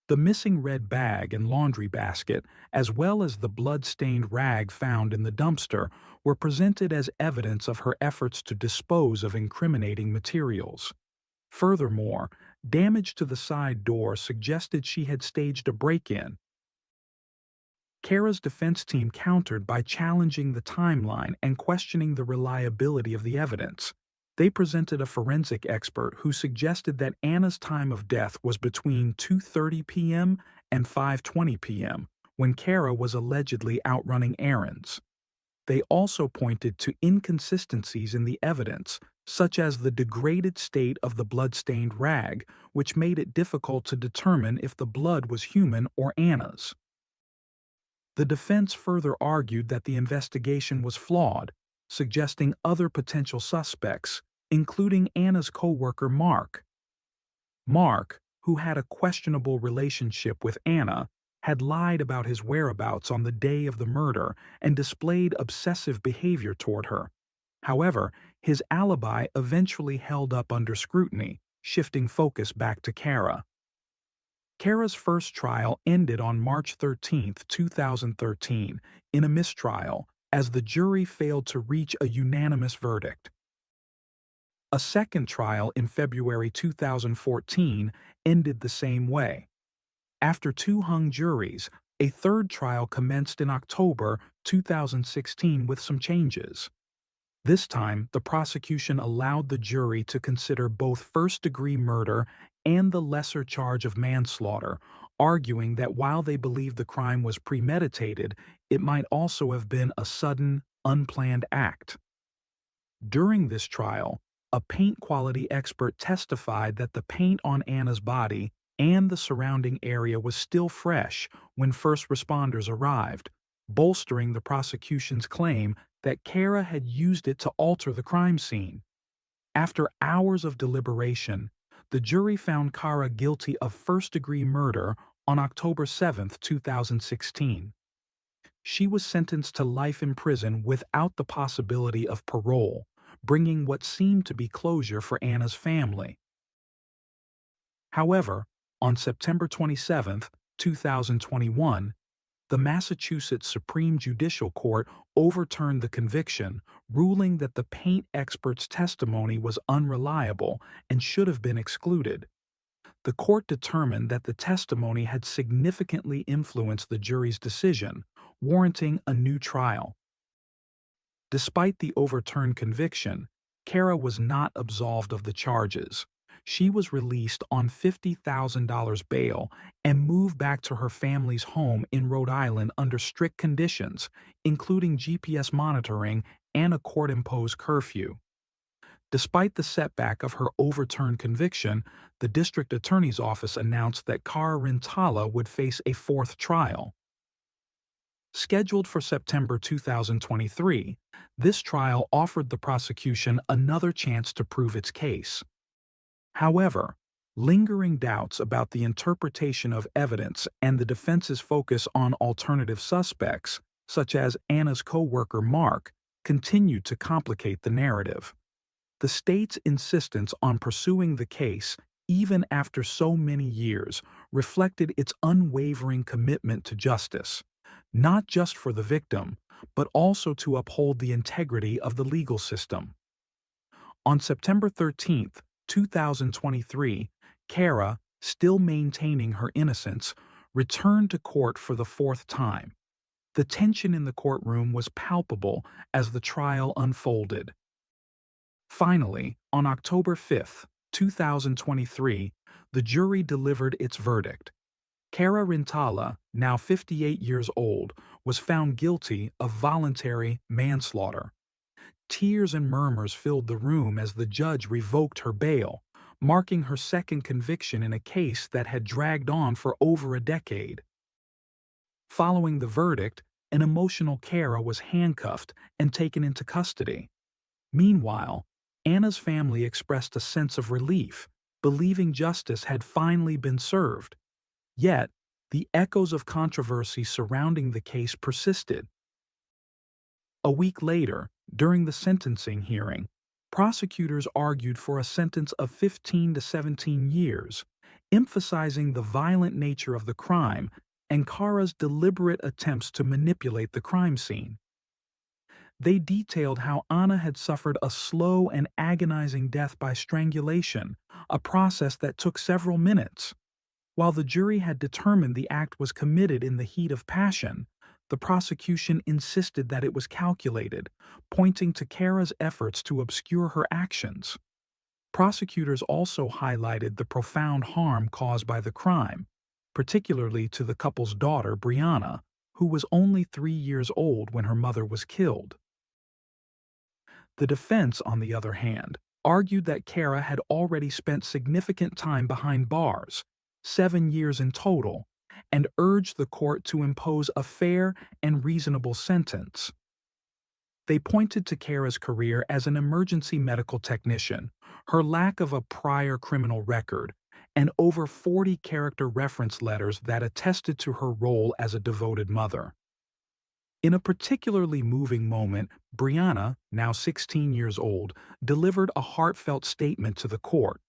The missing red bag and laundry basket, as well as the blood-stained rag found in the dumpster, were presented as evidence of her efforts to dispose of incriminating materials. Furthermore, damage to the side door suggested she had staged a break-in. Kara's defense team countered by challenging the timeline and questioning the reliability of the evidence. They presented a forensic expert who suggested that Anna's time of death was between 2:30 p.m. and 5:20 p.m., when Kara was allegedly out running errands. They also pointed to inconsistencies in the evidence, such as the degraded state of the blood-stained rag, which made it difficult to determine if the blood was human or Anna's. The defense further argued that the investigation was flawed, suggesting other potential suspects, including Anna's co-worker Mark. Mark, who had a questionable relationship with Anna, had lied about his whereabouts on the day of the murder and displayed obsessive behavior toward her. However, his alibi eventually held up under scrutiny, shifting focus back to Kara. Kara's first trial ended on March 13, 2013, in a mistrial, as the jury failed to reach a unanimous verdict. A second trial in February 2014 ended the same way. After two hung juries, a third trial commenced in October 2016 with some changes. This time, the prosecution allowed the jury to consider both first-degree murder and the lesser charge of manslaughter, arguing that while they believed the crime was premeditated, it might also have been a sudden, unplanned act. During this trial, a paint quality expert testified that the paint on Anna's body and the surrounding area was still fresh when first responders arrived, bolstering the prosecution's claim that Kara had used it to alter the crime scene. After hours of deliberation, the jury found Kara guilty of first-degree murder on October 7, 2016. She was sentenced to life in prison without the possibility of parole, bringing what seemed to be closure for Anna's family. However, on September 27, 2021, the Massachusetts Supreme Judicial Court overturned the conviction, ruling that the paint expert's testimony was unreliable and should have been excluded. The court determined that the testimony had significantly influenced the jury's decision, warranting a new trial. Despite the overturned conviction, Kara was not absolved of the charges. She was released on $50,000 bail and moved back to her family's home in Rhode Island under strict conditions, including GPS monitoring and a court-imposed curfew. Despite the setback of her overturned conviction, the district attorney's office announced that Kara Rintala would face a fourth trial. Scheduled for September 2023, this trial offered the prosecution another chance to prove its case. However, Lingering doubts about the interpretation of evidence and the defense's focus on alternative suspects, such as Anna's co-worker Mark, continued to complicate the narrative. The state's insistence on pursuing the case, even after so many years, reflected its unwavering commitment to justice, not just for the victim, but also to uphold the integrity of the legal system. On September 13, 2023, Kara, still maintaining her innocence, returned to court for the fourth time. The tension in the courtroom was palpable as the trial unfolded. Finally, on October 5, 2023, the jury delivered its verdict. Kara Rintala, now 58 years old, was found guilty of voluntary manslaughter. Tears and murmurs filled the room as the judge revoked her bail, marking her second conviction in a case that had dragged on for over a decade. Following the verdict, an emotional Kara was handcuffed and taken into custody. Meanwhile, Anna's family expressed a sense of relief, believing justice had finally been served. Yet, the echoes of controversy surrounding the case persisted. A week later, during the sentencing hearing, prosecutors argued for a sentence of 15 to 17 years, emphasizing the violent nature of the crime and Kara's deliberate attempts to manipulate the crime scene. They detailed how Anna had suffered a slow and agonizing death by strangulation, a process that took several minutes. While the jury had determined the act was committed in the heat of passion, the prosecution insisted that it was calculated, pointing to Kara's efforts to obscure her actions. Prosecutors also highlighted the profound harm caused by the crime, particularly to the couple's daughter, Brianna, who was only 3 years old when her mother was killed. The defense, on the other hand, argued that Kara had already spent significant time behind bars, 7 years in total, and urged the court to impose a fair and reasonable sentence. They pointed to Kara's career as an emergency medical technician, her lack of a prior criminal record, and over 40 character reference letters that attested to her role as a devoted mother. In a particularly moving moment, Brianna, now 16 years old, delivered a heartfelt statement to the court.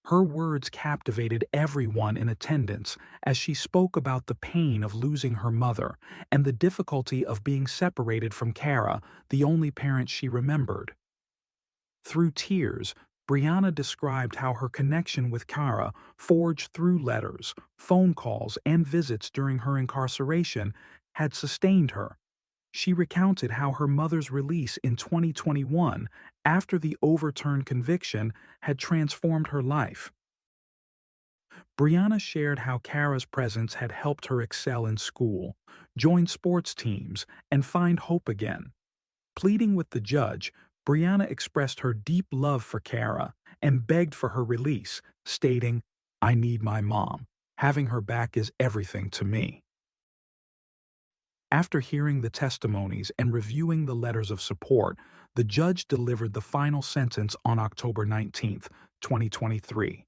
Her words captivated everyone in attendance as she spoke about the pain of losing her mother and the difficulty of being separated from Kara, the only parent she remembered. Through tears, Brianna described how her connection with Kara, forged through letters, phone calls, and visits during her incarceration, had sustained her. She recounted how her mother's release in 2021, after the overturned conviction, had transformed her life. Brianna shared how Kara's presence had helped her excel in school, join sports teams, and find hope again. Pleading with the judge, Brianna expressed her deep love for Kara and begged for her release, stating, "I need my mom. Having her back is everything to me." After hearing the testimonies and reviewing the letters of support, the judge delivered the final sentence on October 19, 2023.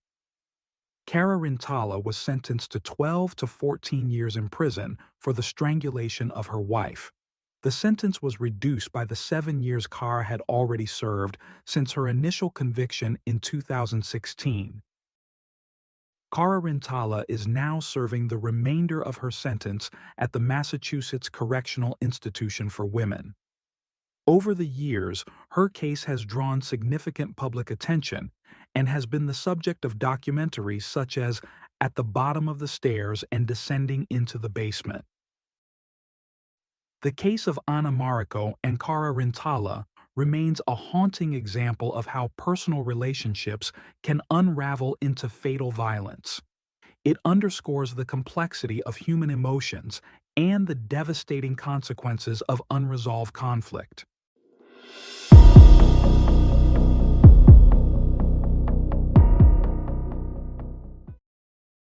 Kara Rintala was sentenced to 12 to 14 years in prison for the strangulation of her wife. The sentence was reduced by the 7 years Kara had already served since her initial conviction in 2016. Kara Rintala is now serving the remainder of her sentence at the Massachusetts Correctional Institution for Women. Over the years, her case has drawn significant public attention and has been the subject of documentaries such as At the Bottom of the Stairs and Descending into the Basement. The case of Anna Mariko and Kara Rintala remains a haunting example of how personal relationships can unravel into fatal violence. It underscores the complexity of human emotions and the devastating consequences of unresolved conflict.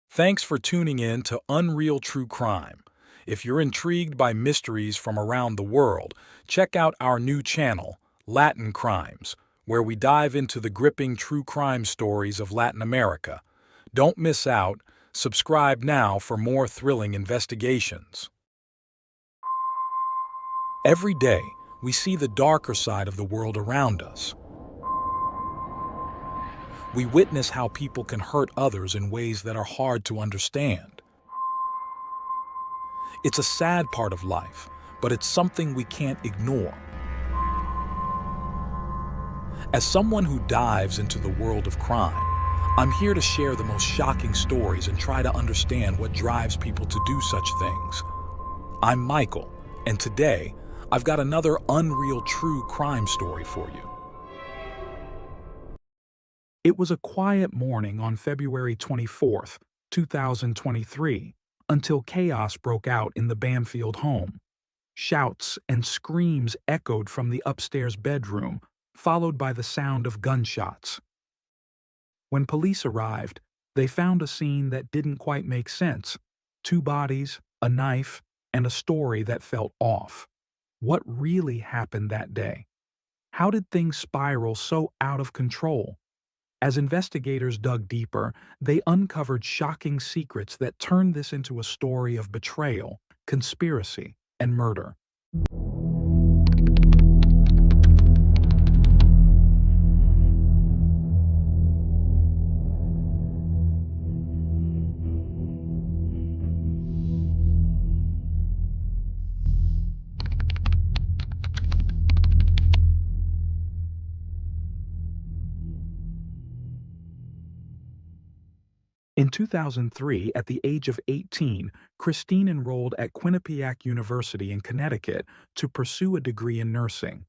Thanks for tuning in to Unreal True Crime. If you're intrigued by mysteries from around the world, check out our new channel, Latin Crimes, where we dive into the gripping true crime stories of Latin America. Don't miss out. Subscribe now for more thrilling investigations. Every day, we see the darker side of the world around us. We witness how people can hurt others in ways that are hard to understand. It's a sad part of life, but it's something we can't ignore. As someone who dives into the world of crime, I'm here to share the most shocking stories and try to understand what drives people to do such things. I'm Michael, and today, I've got another unreal true crime story for you. It was a quiet morning on February 24th, 2023, until chaos broke out in the Banfield home. Shouts and screams echoed from the upstairs bedroom, followed by the sound of gunshots. When police arrived, they found a scene that didn't quite make sense: two bodies, a knife, and a story that felt off. What really happened that day? How did things spiral so out of control? As investigators dug deeper, they uncovered shocking secrets that turned this into a story of betrayal, conspiracy, and murder. In 2003, at the age of 18, Christine enrolled at Quinnipiac University in Connecticut to pursue a degree in nursing.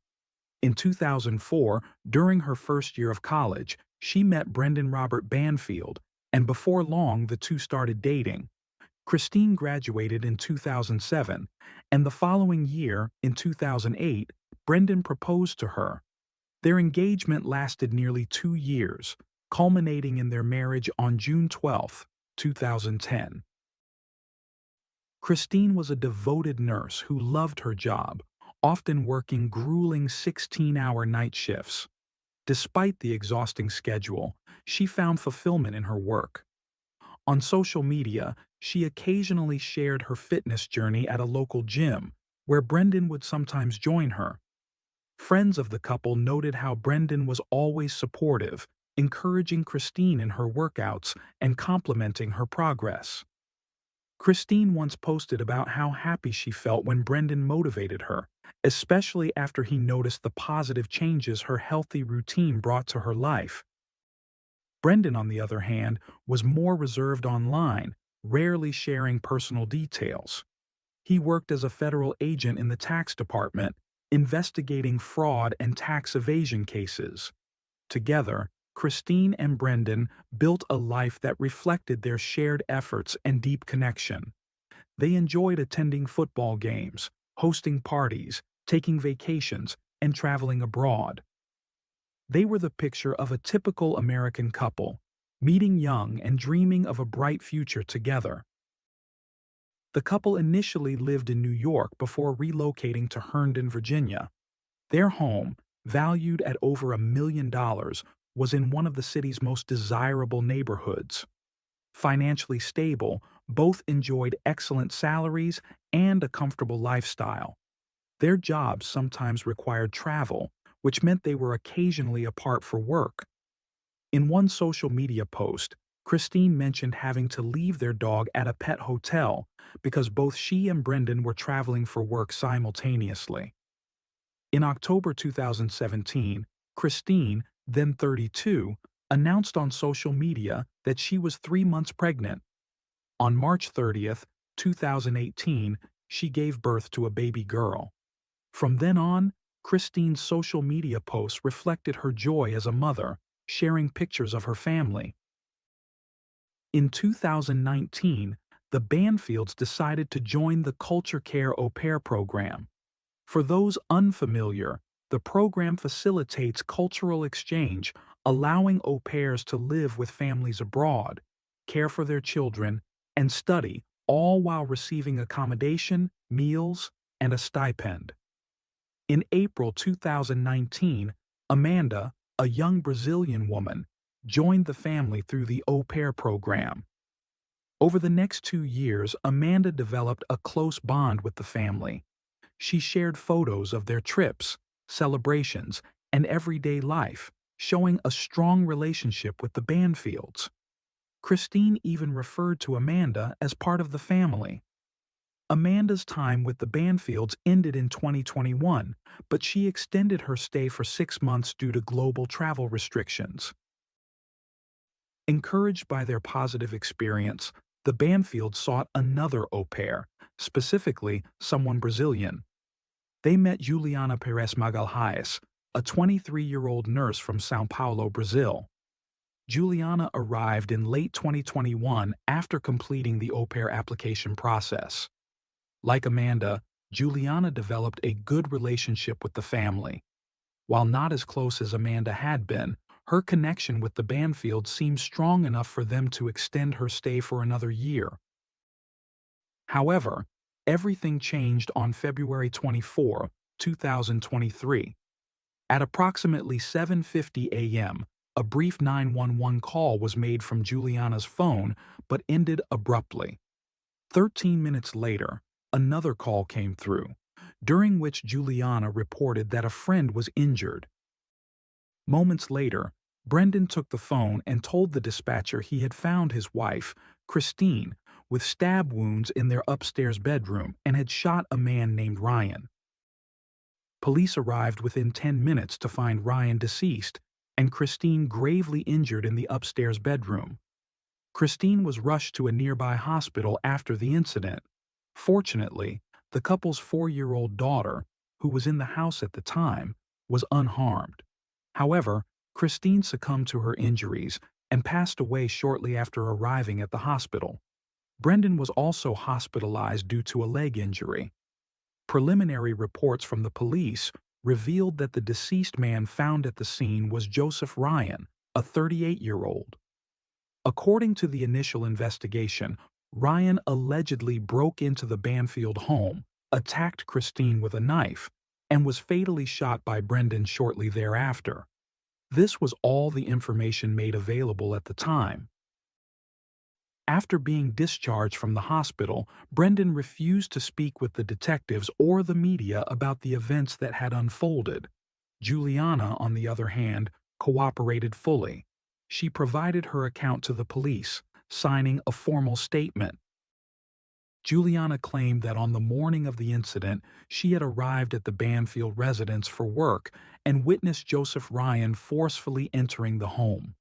In 2004, during her first year of college, she met Brendan Robert Banfield, and before long the two started dating. Christine graduated in 2007, and the following year, in 2008, Brendan proposed to her. Their engagement lasted nearly 2 years, culminating in their marriage on June 12, 2010. Christine was a devoted nurse who loved her job, often working grueling 16-hour night shifts. Despite the exhausting schedule, she found fulfillment in her work. On social media, she occasionally shared her fitness journey at a local gym, where Brendan would sometimes join her. Friends of the couple noted how Brendan was always supportive, encouraging Christine in her workouts and complimenting her progress. Christine once posted about how happy she felt when Brendan motivated her, especially after he noticed the positive changes her healthy routine brought to her life. Brendan, on the other hand, was more reserved online, rarely sharing personal details. He worked as a federal agent in the tax department, investigating fraud and tax evasion cases. Together, Christine and Brendan built a life that reflected their shared efforts and deep connection. They enjoyed attending football games, hosting parties, taking vacations, and traveling abroad. They were the picture of a typical American couple, meeting young and dreaming of a bright future together. The couple initially lived in New York before relocating to Herndon, Virginia. Their home, valued at over $1 million, was in one of the city's most desirable neighborhoods. Financially stable, both enjoyed excellent salaries and a comfortable lifestyle. Their jobs sometimes required travel, which meant they were occasionally apart for work. In one social media post, Christine mentioned having to leave their dog at a pet hotel because both she and Brendan were traveling for work simultaneously. In October 2017, Christine, then 32, announced on social media that she was 3 months pregnant. On March 30th, 2018, she gave birth to a baby girl. From then on, Christine's social media posts reflected her joy as a mother, sharing pictures of her family. In 2019, the Banfields decided to join the Culture Care Au Pair program. For those unfamiliar, the program facilitates cultural exchange, allowing au pairs to live with families abroad, care for their children, and study, all while receiving accommodation, meals, and a stipend. In April 2019, Amanda, a young Brazilian woman, joined the family through the au pair program. Over the next 2 years, Amanda developed a close bond with the family. She shared photos of their trips, celebrations, and everyday life, showing a strong relationship with the Banfields. Christine even referred to Amanda as part of the family. Amanda's time with the Banfields ended in 2021, but she extended her stay for 6 months due to global travel restrictions. Encouraged by their positive experience, the Banfields sought another au pair, specifically someone Brazilian. They met Juliana Perez Magalhães, a 23-year-old nurse from São Paulo, Brazil. Juliana arrived in late 2021 after completing the au pair application process. Like Amanda, Juliana developed a good relationship with the family. While not as close as Amanda had been, her connection with the Banfields seemed strong enough for them to extend her stay for another year. However, everything changed on February 24, 2023. At approximately 7:50 a.m., a brief 911 call was made from Juliana's phone but ended abruptly. 13 minutes later, another call came through, during which Juliana reported that a friend was injured. Moments later, Brendan took the phone and told the dispatcher he had found his wife, Christine, with stab wounds in their upstairs bedroom and had shot a man named Ryan. Police arrived within 10 minutes to find Ryan deceased and Christine gravely injured in the upstairs bedroom. Christine was rushed to a nearby hospital after the incident. Fortunately, the couple's 4-year-old daughter, who was in the house at the time, was unharmed. However, Christine succumbed to her injuries and passed away shortly after arriving at the hospital. Brendan was also hospitalized due to a leg injury. Preliminary reports from the police revealed that the deceased man found at the scene was Joseph Ryan, a 38-year-old. According to the initial investigation, Ryan allegedly broke into the Banfield home, attacked Christine with a knife, and was fatally shot by Brendan shortly thereafter. This was all the information made available at the time. After being discharged from the hospital, Brendan refused to speak with the detectives or the media about the events that had unfolded. Juliana, on the other hand, cooperated fully. She provided her account to the police, signing a formal statement. Juliana claimed that on the morning of the incident, she had arrived at the Banfield residence for work and witnessed Joseph Ryan forcefully entering the home.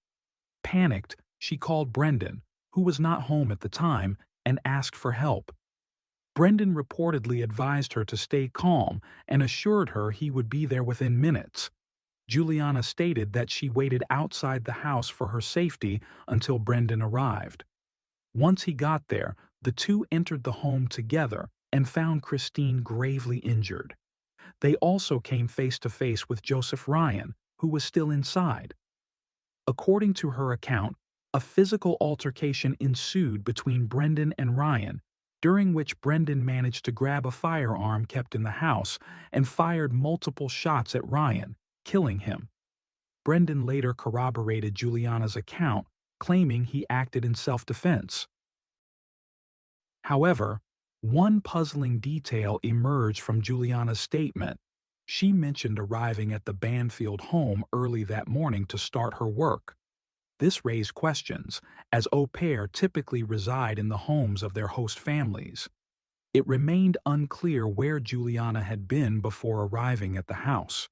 Panicked, she called Brendan, who was not home at the time, and asked for help. Brendan reportedly advised her to stay calm and assured her he would be there within minutes. Juliana stated that she waited outside the house for her safety until Brendan arrived. Once he got there, the two entered the home together and found Christine gravely injured. They also came face to face with Joseph Ryan, who was still inside. According to her account, a physical altercation ensued between Brendan and Ryan, during which Brendan managed to grab a firearm kept in the house and fired multiple shots at Ryan, killing him. Brendan later corroborated Juliana's account, claiming he acted in self-defense. However, one puzzling detail emerged from Juliana's statement. She mentioned arriving at the Banfield home early that morning to start her work. This raised questions, as au pair typically reside in the homes of their host families. It remained unclear where Juliana had been before arriving at the house.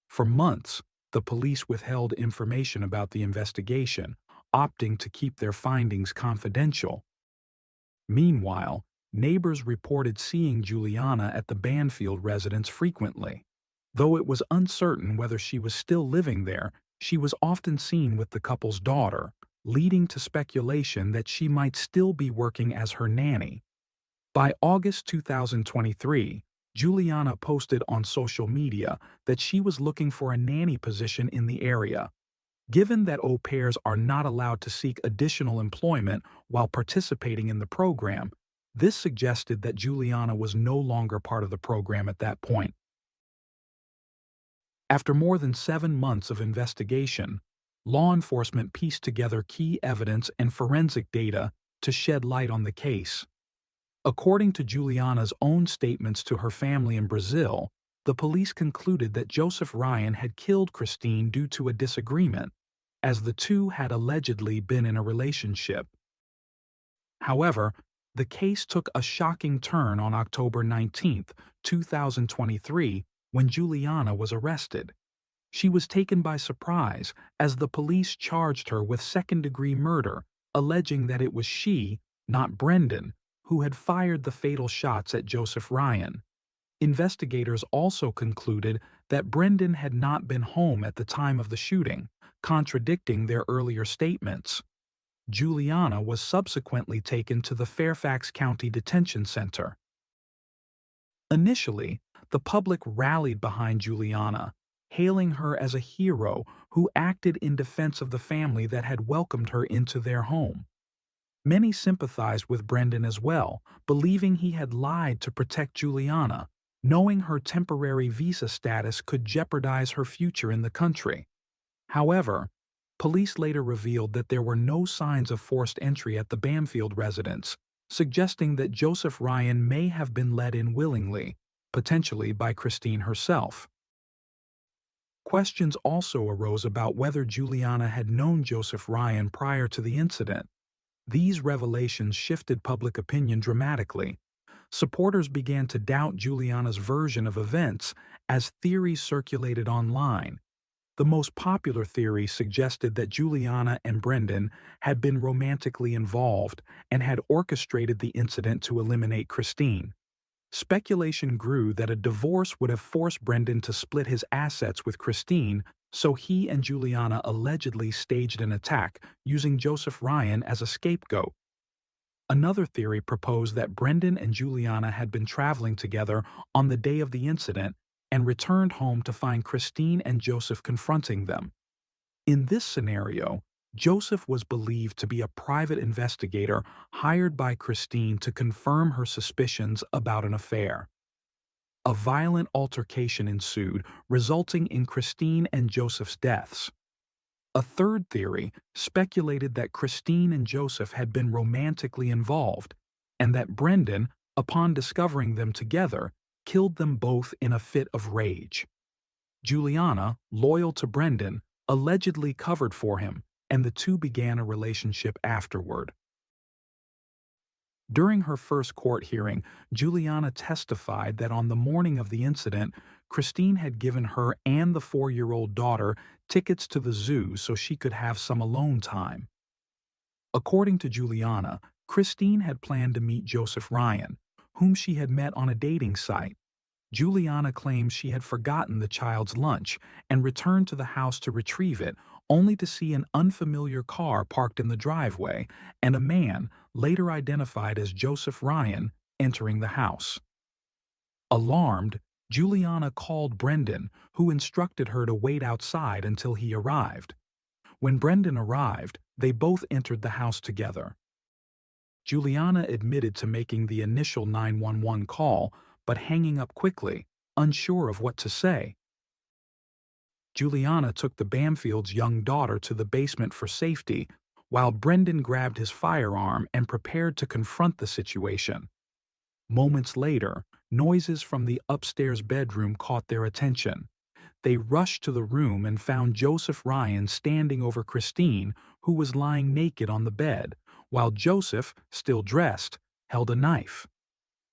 For months, the police withheld information about the investigation, opting to keep their findings confidential. Meanwhile, neighbors reported seeing Juliana at the Banfield residence frequently. Though it was uncertain whether she was still living there, she was often seen with the couple's daughter, leading to speculation that she might still be working as her nanny. By August 2023, Juliana posted on social media that she was looking for a nanny position in the area. Given that au pairs are not allowed to seek additional employment while participating in the program, this suggested that Juliana was no longer part of the program at that point. After more than 7 months of investigation, law enforcement pieced together key evidence and forensic data to shed light on the case. According to Juliana's own statements to her family in Brazil, the police concluded that Joseph Ryan had killed Christine due to a disagreement, as the two had allegedly been in a relationship. However, the case took a shocking turn on October 19, 2023, when Juliana was arrested. She was taken by surprise as the police charged her with second-degree murder, alleging that it was she, not Brendan, who had fired the fatal shots at Joseph Ryan. Investigators also concluded that Brendan had not been home at the time of the shooting, contradicting their earlier statements. Juliana was subsequently taken to the Fairfax County Detention Center. Initially, the public rallied behind Juliana, hailing her as a hero who acted in defense of the family that had welcomed her into their home. Many sympathized with Brendan as well, believing he had lied to protect Juliana, knowing her temporary visa status could jeopardize her future in the country. However, police later revealed that there were no signs of forced entry at the Bamfield residence, suggesting that Joseph Ryan may have been let in willingly, potentially by Christine herself. Questions also arose about whether Juliana had known Joseph Ryan prior to the incident. These revelations shifted public opinion dramatically. Supporters began to doubt Juliana's version of events as theories circulated online. The most popular theory suggested that Juliana and Brendan had been romantically involved and had orchestrated the incident to eliminate Christine. Speculation grew that a divorce would have forced Brendan to split his assets with Christine, so he and Juliana allegedly staged an attack, using Joseph Ryan as a scapegoat. Another theory proposed that Brendan and Juliana had been traveling together on the day of the incident and returned home to find Christine and Joseph confronting them. In this scenario, Joseph was believed to be a private investigator hired by Christine to confirm her suspicions about an affair. A violent altercation ensued, resulting in Christine and Joseph's deaths. A third theory speculated that Christine and Joseph had been romantically involved, and that Brendan, upon discovering them together, killed them both in a fit of rage. Juliana, loyal to Brendan, allegedly covered for him, and the two began a relationship afterward. During her first court hearing, Juliana testified that on the morning of the incident, Christine had given her and the 4-year-old daughter tickets to the zoo so she could have some alone time. According to Juliana, Christine had planned to meet Joseph Ryan, whom she had met on a dating site. Juliana claims she had forgotten the child's lunch and returned to the house to retrieve it, only to see an unfamiliar car parked in the driveway and a man, later identified as Joseph Ryan, entering the house. Alarmed, Juliana called Brendan, who instructed her to wait outside until he arrived. When Brendan arrived, they both entered the house together. Juliana admitted to making the initial 911 call, but hanging up quickly, unsure of what to say. Juliana took the Bamfield's young daughter to the basement for safety, while Brendan grabbed his firearm and prepared to confront the situation. Moments later, noises from the upstairs bedroom caught their attention. They rushed to the room and found Joseph Ryan standing over Christine, who was lying naked on the bed, while Joseph, still dressed, held a knife.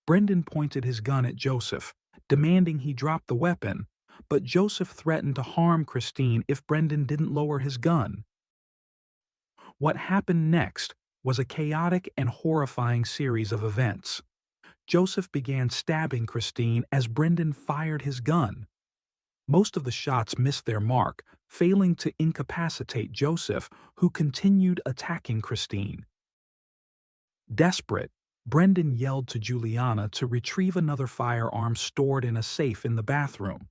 Brendan pointed his gun at Joseph, demanding he drop the weapon, but Joseph threatened to harm Christine if Brendan didn't lower his gun. What happened next was a chaotic and horrifying series of events. Joseph began stabbing Christine as Brendan fired his gun. Most of the shots missed their mark, failing to incapacitate Joseph, who continued attacking Christine. Desperate, Brendan yelled to Juliana to retrieve another firearm stored in a safe in the bathroom.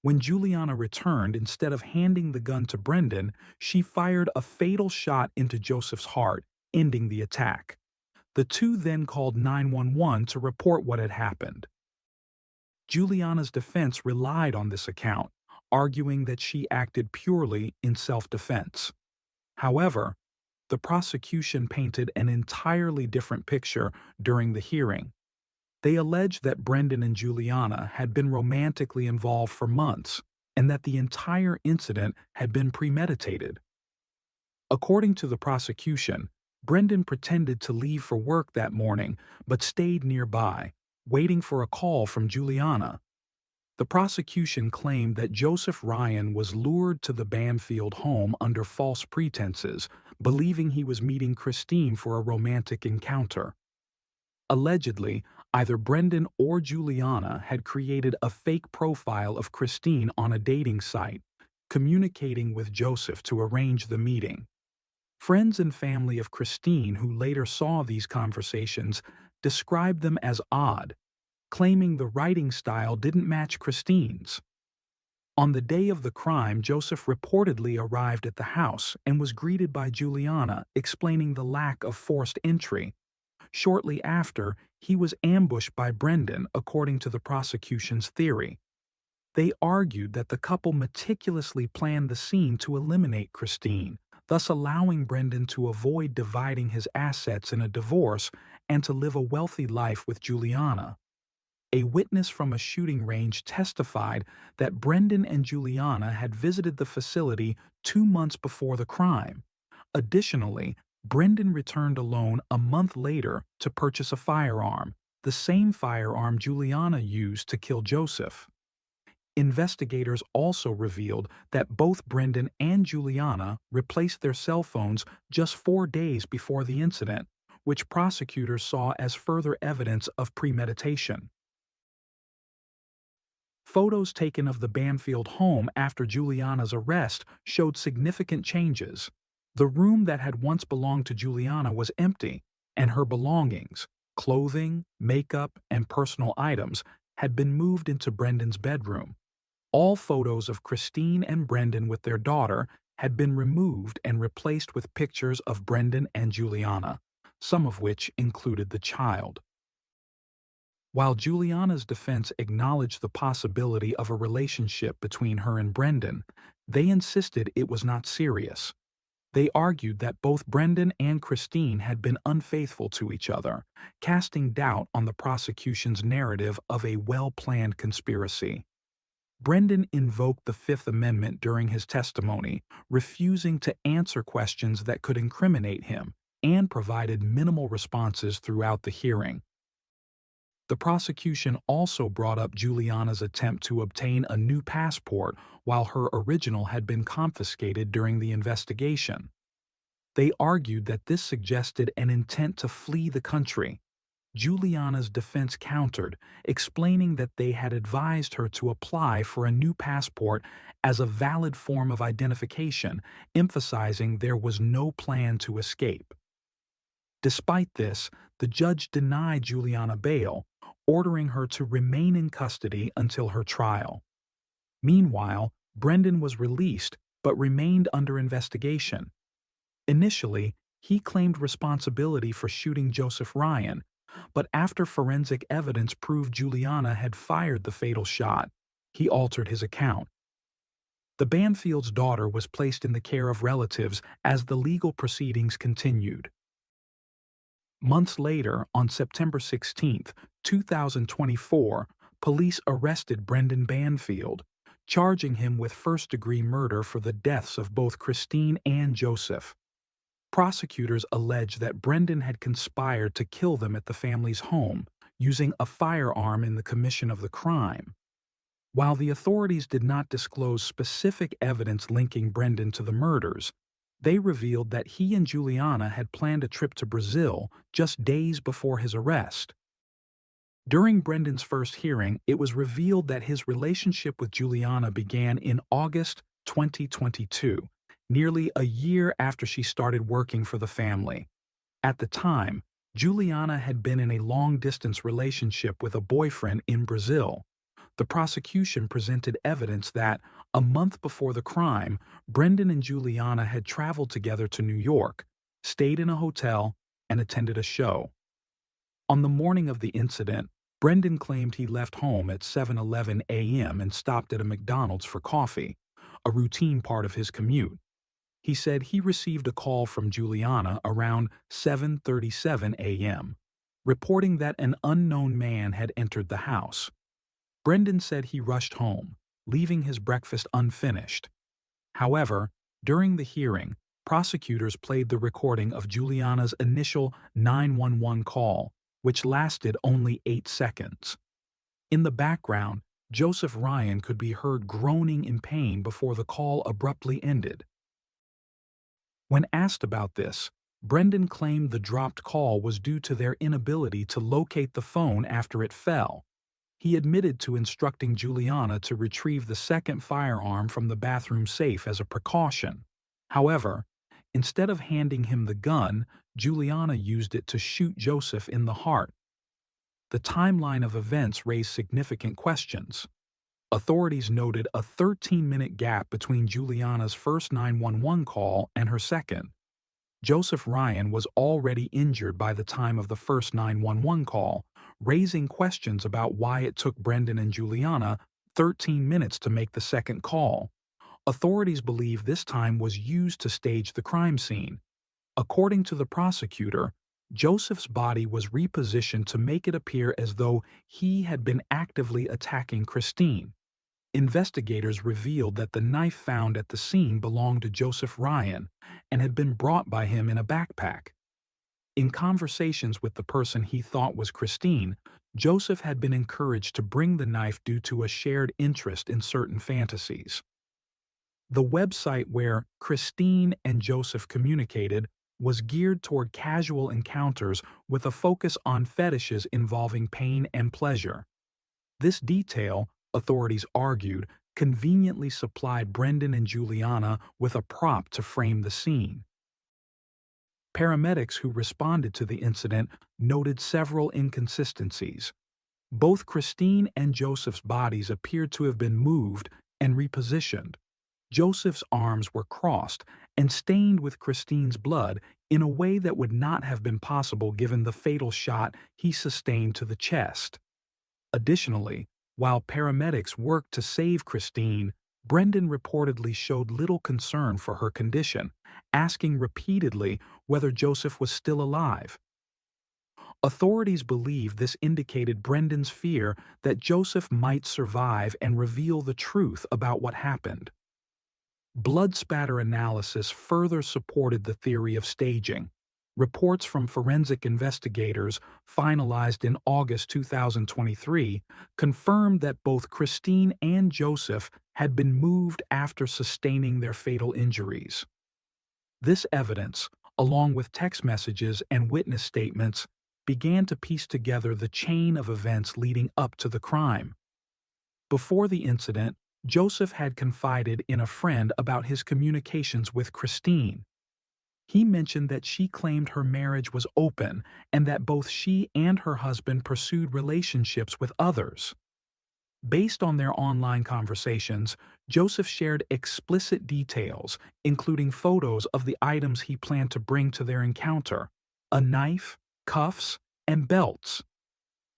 When Juliana returned, instead of handing the gun to Brendan, she fired a fatal shot into Joseph's heart, ending the attack. The two then called 911 to report what had happened. Juliana's defense relied on this account, arguing that she acted purely in self-defense. However, the prosecution painted an entirely different picture during the hearing. They alleged that Brendan and Juliana had been romantically involved for months and that the entire incident had been premeditated. According to the prosecution, Brendan pretended to leave for work that morning but stayed nearby, waiting for a call from Juliana. The prosecution claimed that Joseph Ryan was lured to the Banfield home under false pretenses, believing he was meeting Christine for a romantic encounter. Allegedly, either Brendan or Juliana had created a fake profile of Christine on a dating site, communicating with Joseph to arrange the meeting. Friends and family of Christine who later saw these conversations described them as odd, claiming the writing style didn't match Christine's. On the day of the crime, Joseph reportedly arrived at the house and was greeted by Juliana, explaining the lack of forced entry. Shortly after, he was ambushed by Brendan, according to the prosecution's theory. They argued that the couple meticulously planned the scene to eliminate Christine, thus allowing Brendan to avoid dividing his assets in a divorce and to live a wealthy life with Juliana. A witness from a shooting range testified that Brendan and Juliana had visited the facility 2 months before the crime. Additionally, Brendan returned alone a month later to purchase a firearm, the same firearm Juliana used to kill Joseph. Investigators also revealed that both Brendan and Juliana replaced their cell phones just 4 days before the incident, which prosecutors saw as further evidence of premeditation. Photos taken of the Banfield home after Juliana's arrest showed significant changes. The room that had once belonged to Juliana was empty, and her belongings, clothing, makeup, and personal items, had been moved into Brendan's bedroom. All photos of Christine and Brendan with their daughter had been removed and replaced with pictures of Brendan and Juliana, some of which included the child. While Juliana's defense acknowledged the possibility of a relationship between her and Brendan, they insisted it was not serious. They argued that both Brendan and Christine had been unfaithful to each other, casting doubt on the prosecution's narrative of a well-planned conspiracy. Brendan invoked the Fifth Amendment during his testimony, refusing to answer questions that could incriminate him, and provided minimal responses throughout the hearing. The prosecution also brought up Juliana's attempt to obtain a new passport while her original had been confiscated during the investigation. They argued that this suggested an intent to flee the country. Juliana's defense countered, explaining that they had advised her to apply for a new passport as a valid form of identification, emphasizing there was no plan to escape. Despite this, the judge denied Juliana bail, ordering her to remain in custody until her trial. Meanwhile, Brendan was released but remained under investigation. Initially, he claimed responsibility for shooting Joseph Ryan, but after forensic evidence proved Juliana had fired the fatal shot, he altered his account. The Banfield's daughter was placed in the care of relatives as the legal proceedings continued. Months later, on September 16, 2024, police arrested Brendan Banfield, charging him with first-degree murder for the deaths of both Christine and Joseph. Prosecutors alleged that Brendan had conspired to kill them at the family's home, using a firearm in the commission of the crime. While the authorities did not disclose specific evidence linking Brendan to the murders, they revealed that he and Juliana had planned a trip to Brazil just days before his arrest. During Brendan's first hearing, it was revealed that his relationship with Juliana began in August 2022, nearly a year after she started working for the family. At the time, Juliana had been in a long-distance relationship with a boyfriend in Brazil. The prosecution presented evidence that, a month before the crime, Brendan and Juliana had traveled together to New York, stayed in a hotel, and attended a show. On the morning of the incident, Brendan claimed he left home at 7:11 a.m. and stopped at a McDonald's for coffee, a routine part of his commute. He said he received a call from Juliana around 7:37 a.m., reporting that an unknown man had entered the house. Brendan said he rushed home, leaving his breakfast unfinished. However, during the hearing, prosecutors played the recording of Juliana's initial 911 call, which lasted only 8 seconds. In the background, Joseph Ryan could be heard groaning in pain before the call abruptly ended. When asked about this, Brendan claimed the dropped call was due to their inability to locate the phone after it fell. He admitted to instructing Juliana to retrieve the second firearm from the bathroom safe as a precaution. However, instead of handing him the gun, Juliana used it to shoot Joseph in the heart. The timeline of events raised significant questions. Authorities noted a 13-minute gap between Juliana's first 911 call and her second. Joseph Ryan was already injured by the time of the first 911 call, raising questions about why it took Brendan and Juliana 13 minutes to make the second call. Authorities believe this time was used to stage the crime scene. According to the prosecutor, Joseph's body was repositioned to make it appear as though he had been actively attacking Christine. Investigators revealed that the knife found at the scene belonged to Joseph Ryan and had been brought by him in a backpack. In conversations with the person he thought was Christine, Joseph had been encouraged to bring the knife due to a shared interest in certain fantasies. The website where Christine and Joseph communicated was geared toward casual encounters with a focus on fetishes involving pain and pleasure. This detail, authorities argued, conveniently supplied Brendan and Juliana with a prop to frame the scene. Paramedics who responded to the incident noted several inconsistencies. Both Christine and Joseph's bodies appeared to have been moved and repositioned. Joseph's arms were crossed and stained with Christine's blood in a way that would not have been possible given the fatal shot he sustained to the chest. Additionally, while paramedics worked to save Christine, Brendan reportedly showed little concern for her condition, asking repeatedly whether Joseph was still alive. Authorities believe this indicated Brendan's fear that Joseph might survive and reveal the truth about what happened. Blood spatter analysis further supported the theory of staging. Reports from forensic investigators, finalized in August 2023, confirmed that both Christine and Joseph had been moved after sustaining their fatal injuries. This evidence, along with text messages and witness statements, began to piece together the chain of events leading up to the crime. Before the incident, Joseph had confided in a friend about his communications with Christine. He mentioned that she claimed her marriage was open and that both she and her husband pursued relationships with others. Based on their online conversations, Joseph shared explicit details, including photos of the items he planned to bring to their encounter: a knife, cuffs, and belts.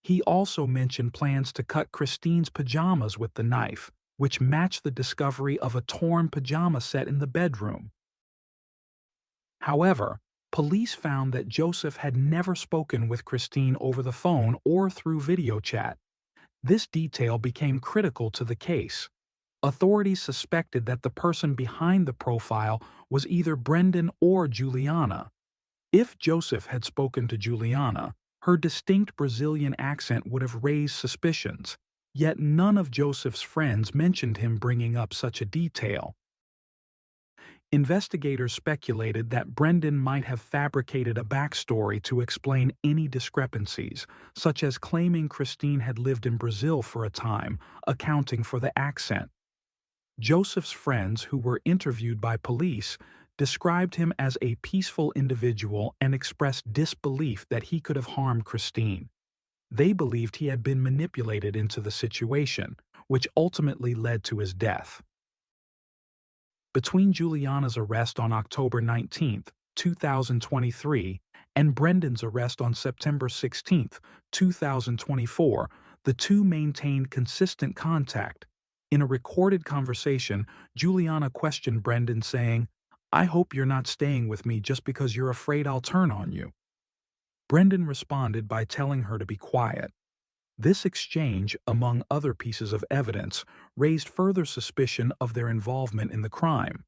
He also mentioned plans to cut Christine's pajamas with the knife, which matched the discovery of a torn pajama set in the bedroom. However, police found that Joseph had never spoken with Christine over the phone or through video chat. This detail became critical to the case. Authorities suspected that the person behind the profile was either Brendan or Juliana. If Joseph had spoken to Juliana, her distinct Brazilian accent would have raised suspicions, yet none of Joseph's friends mentioned him bringing up such a detail. Investigators speculated that Brendan might have fabricated a backstory to explain any discrepancies, such as claiming Christine had lived in Brazil for a time, accounting for the accent. Joseph's friends, who were interviewed by police, described him as a peaceful individual and expressed disbelief that he could have harmed Christine. They believed he had been manipulated into the situation, which ultimately led to his death. Between Juliana's arrest on October 19, 2023, and Brendan's arrest on September 16, 2024, the two maintained consistent contact. In a recorded conversation, Juliana questioned Brendan, saying, I hope you're not staying with me just because you're afraid I'll turn on you." Brendan responded by telling her to be quiet. This exchange, among other pieces of evidence, raised further suspicion of their involvement in the crime.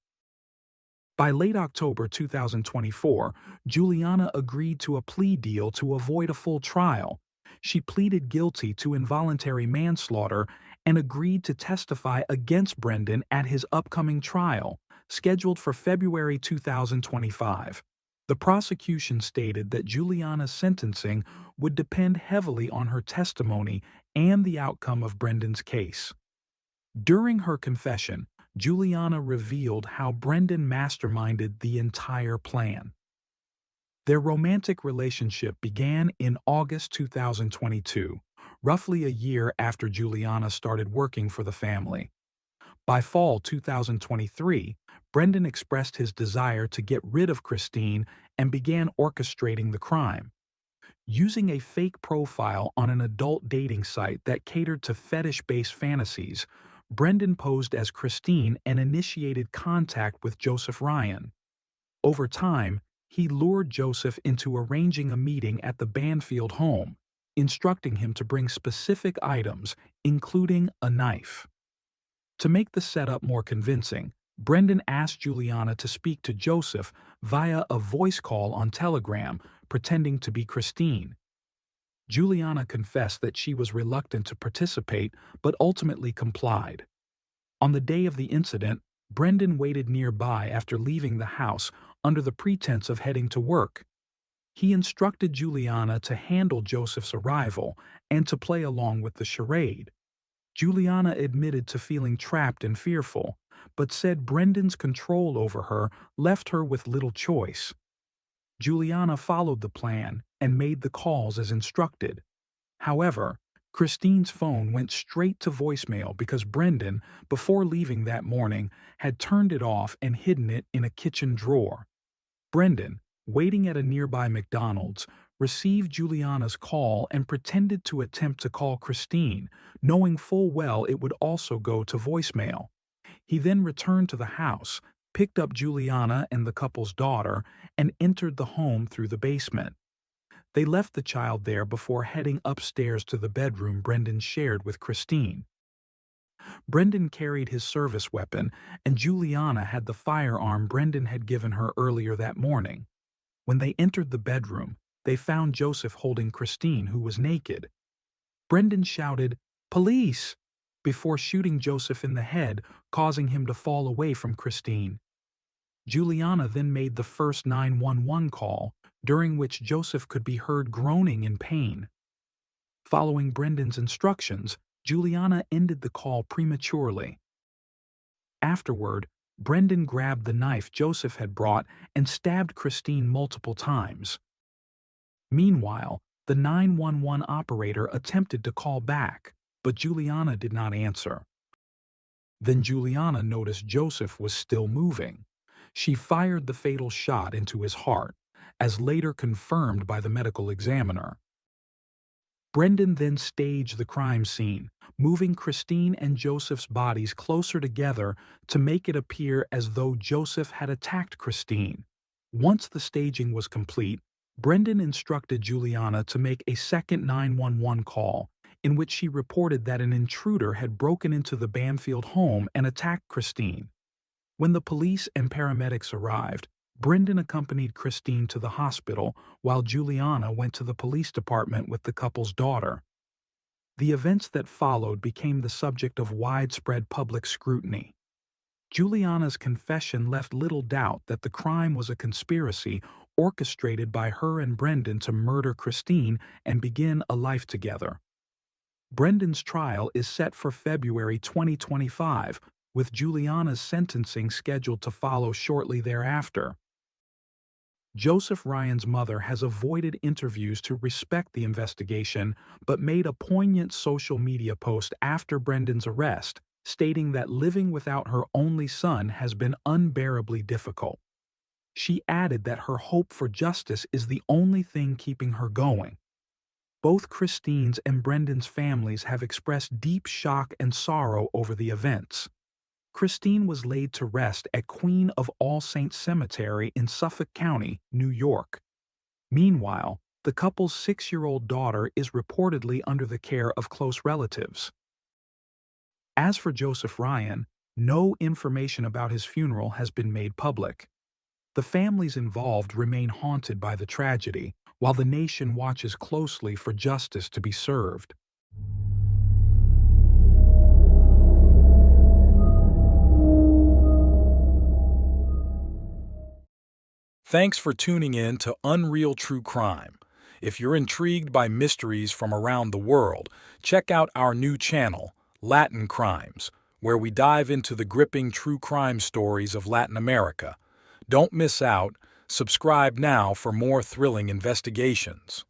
By late October 2024, Juliana agreed to a plea deal to avoid a full trial. She pleaded guilty to involuntary manslaughter and agreed to testify against Brendan at his upcoming trial, scheduled for February 2025. The prosecution stated that Juliana's sentencing would depend heavily on her testimony and the outcome of Brendan's case. During her confession, Juliana revealed how Brendan masterminded the entire plan. Their romantic relationship began in August 2022, roughly a year after Juliana started working for the family. By fall 2023, Brendan expressed his desire to get rid of Christine and began orchestrating the crime. Using a fake profile on an adult dating site that catered to fetish-based fantasies, Brendan posed as Christine and initiated contact with Joseph Ryan. Over time, he lured Joseph into arranging a meeting at the Banfield home, instructing him to bring specific items, including a knife. To make the setup more convincing, Brendan asked Juliana to speak to Joseph via a voice call on Telegram, pretending to be Christine. Juliana confessed that she was reluctant to participate but ultimately complied. On the day of the incident, Brendan waited nearby after leaving the house under the pretense of heading to work. He instructed Juliana to handle Joseph's arrival and to play along with the charade. Juliana admitted to feeling trapped and fearful, but said Brendan's control over her left her with little choice. Juliana followed the plan and made the calls as instructed. However, Christine's phone went straight to voicemail because Brendan, before leaving that morning, had turned it off and hidden it in a kitchen drawer. Brendan, waiting at a nearby McDonald's, received Juliana's call and pretended to attempt to call Christine, knowing full well it would also go to voicemail. He then returned to the house, picked up Juliana and the couple's daughter, and entered the home through the basement. They left the child there before heading upstairs to the bedroom Brendan shared with Christine. Brendan carried his service weapon, and Juliana had the firearm Brendan had given her earlier that morning. When they entered the bedroom, they found Joseph holding Christine, who was naked. Brendan shouted, "Police!" before shooting Joseph in the head, causing him to fall away from Christine. Juliana then made the first 911 call, during which Joseph could be heard groaning in pain. Following Brendan's instructions, Juliana ended the call prematurely. Afterward, Brendan grabbed the knife Joseph had brought and stabbed Christine multiple times. Meanwhile, the 911 operator attempted to call back, but Juliana did not answer. Then Juliana noticed Joseph was still moving. She fired the fatal shot into his heart, as later confirmed by the medical examiner. Brendan then staged the crime scene, moving Christine and Joseph's bodies closer together to make it appear as though Joseph had attacked Christine. Once the staging was complete, Brendan instructed Juliana to make a second 911 call, in which she reported that an intruder had broken into the Banfield home and attacked Christine. When the police and paramedics arrived, Brendan accompanied Christine to the hospital while Juliana went to the police department with the couple's daughter. The events that followed became the subject of widespread public scrutiny. Juliana's confession left little doubt that the crime was a conspiracy orchestrated by her and Brendan to murder Christine and begin a life together. Brendan's trial is set for February 2025, with Juliana's sentencing scheduled to follow shortly thereafter. Joseph Ryan's mother has avoided interviews to respect the investigation, but made a poignant social media post after Brendan's arrest, stating that living without her only son has been unbearably difficult. She added that her hope for justice is the only thing keeping her going. Both Christine's and Brendan's families have expressed deep shock and sorrow over the events. Christine was laid to rest at Queen of All Saints Cemetery in Suffolk County, New York. Meanwhile, the couple's 6-year-old daughter is reportedly under the care of close relatives. As for Joseph Ryan, no information about his funeral has been made public. The families involved remain haunted by the tragedy, while the nation watches closely for justice to be served. Thanks for tuning in to Unreal True Crime. If you're intrigued by mysteries from around the world, check out our new channel, Latin Crimes, where we dive into the gripping true crime stories of Latin America. Don't miss out. Subscribe now for more thrilling investigations.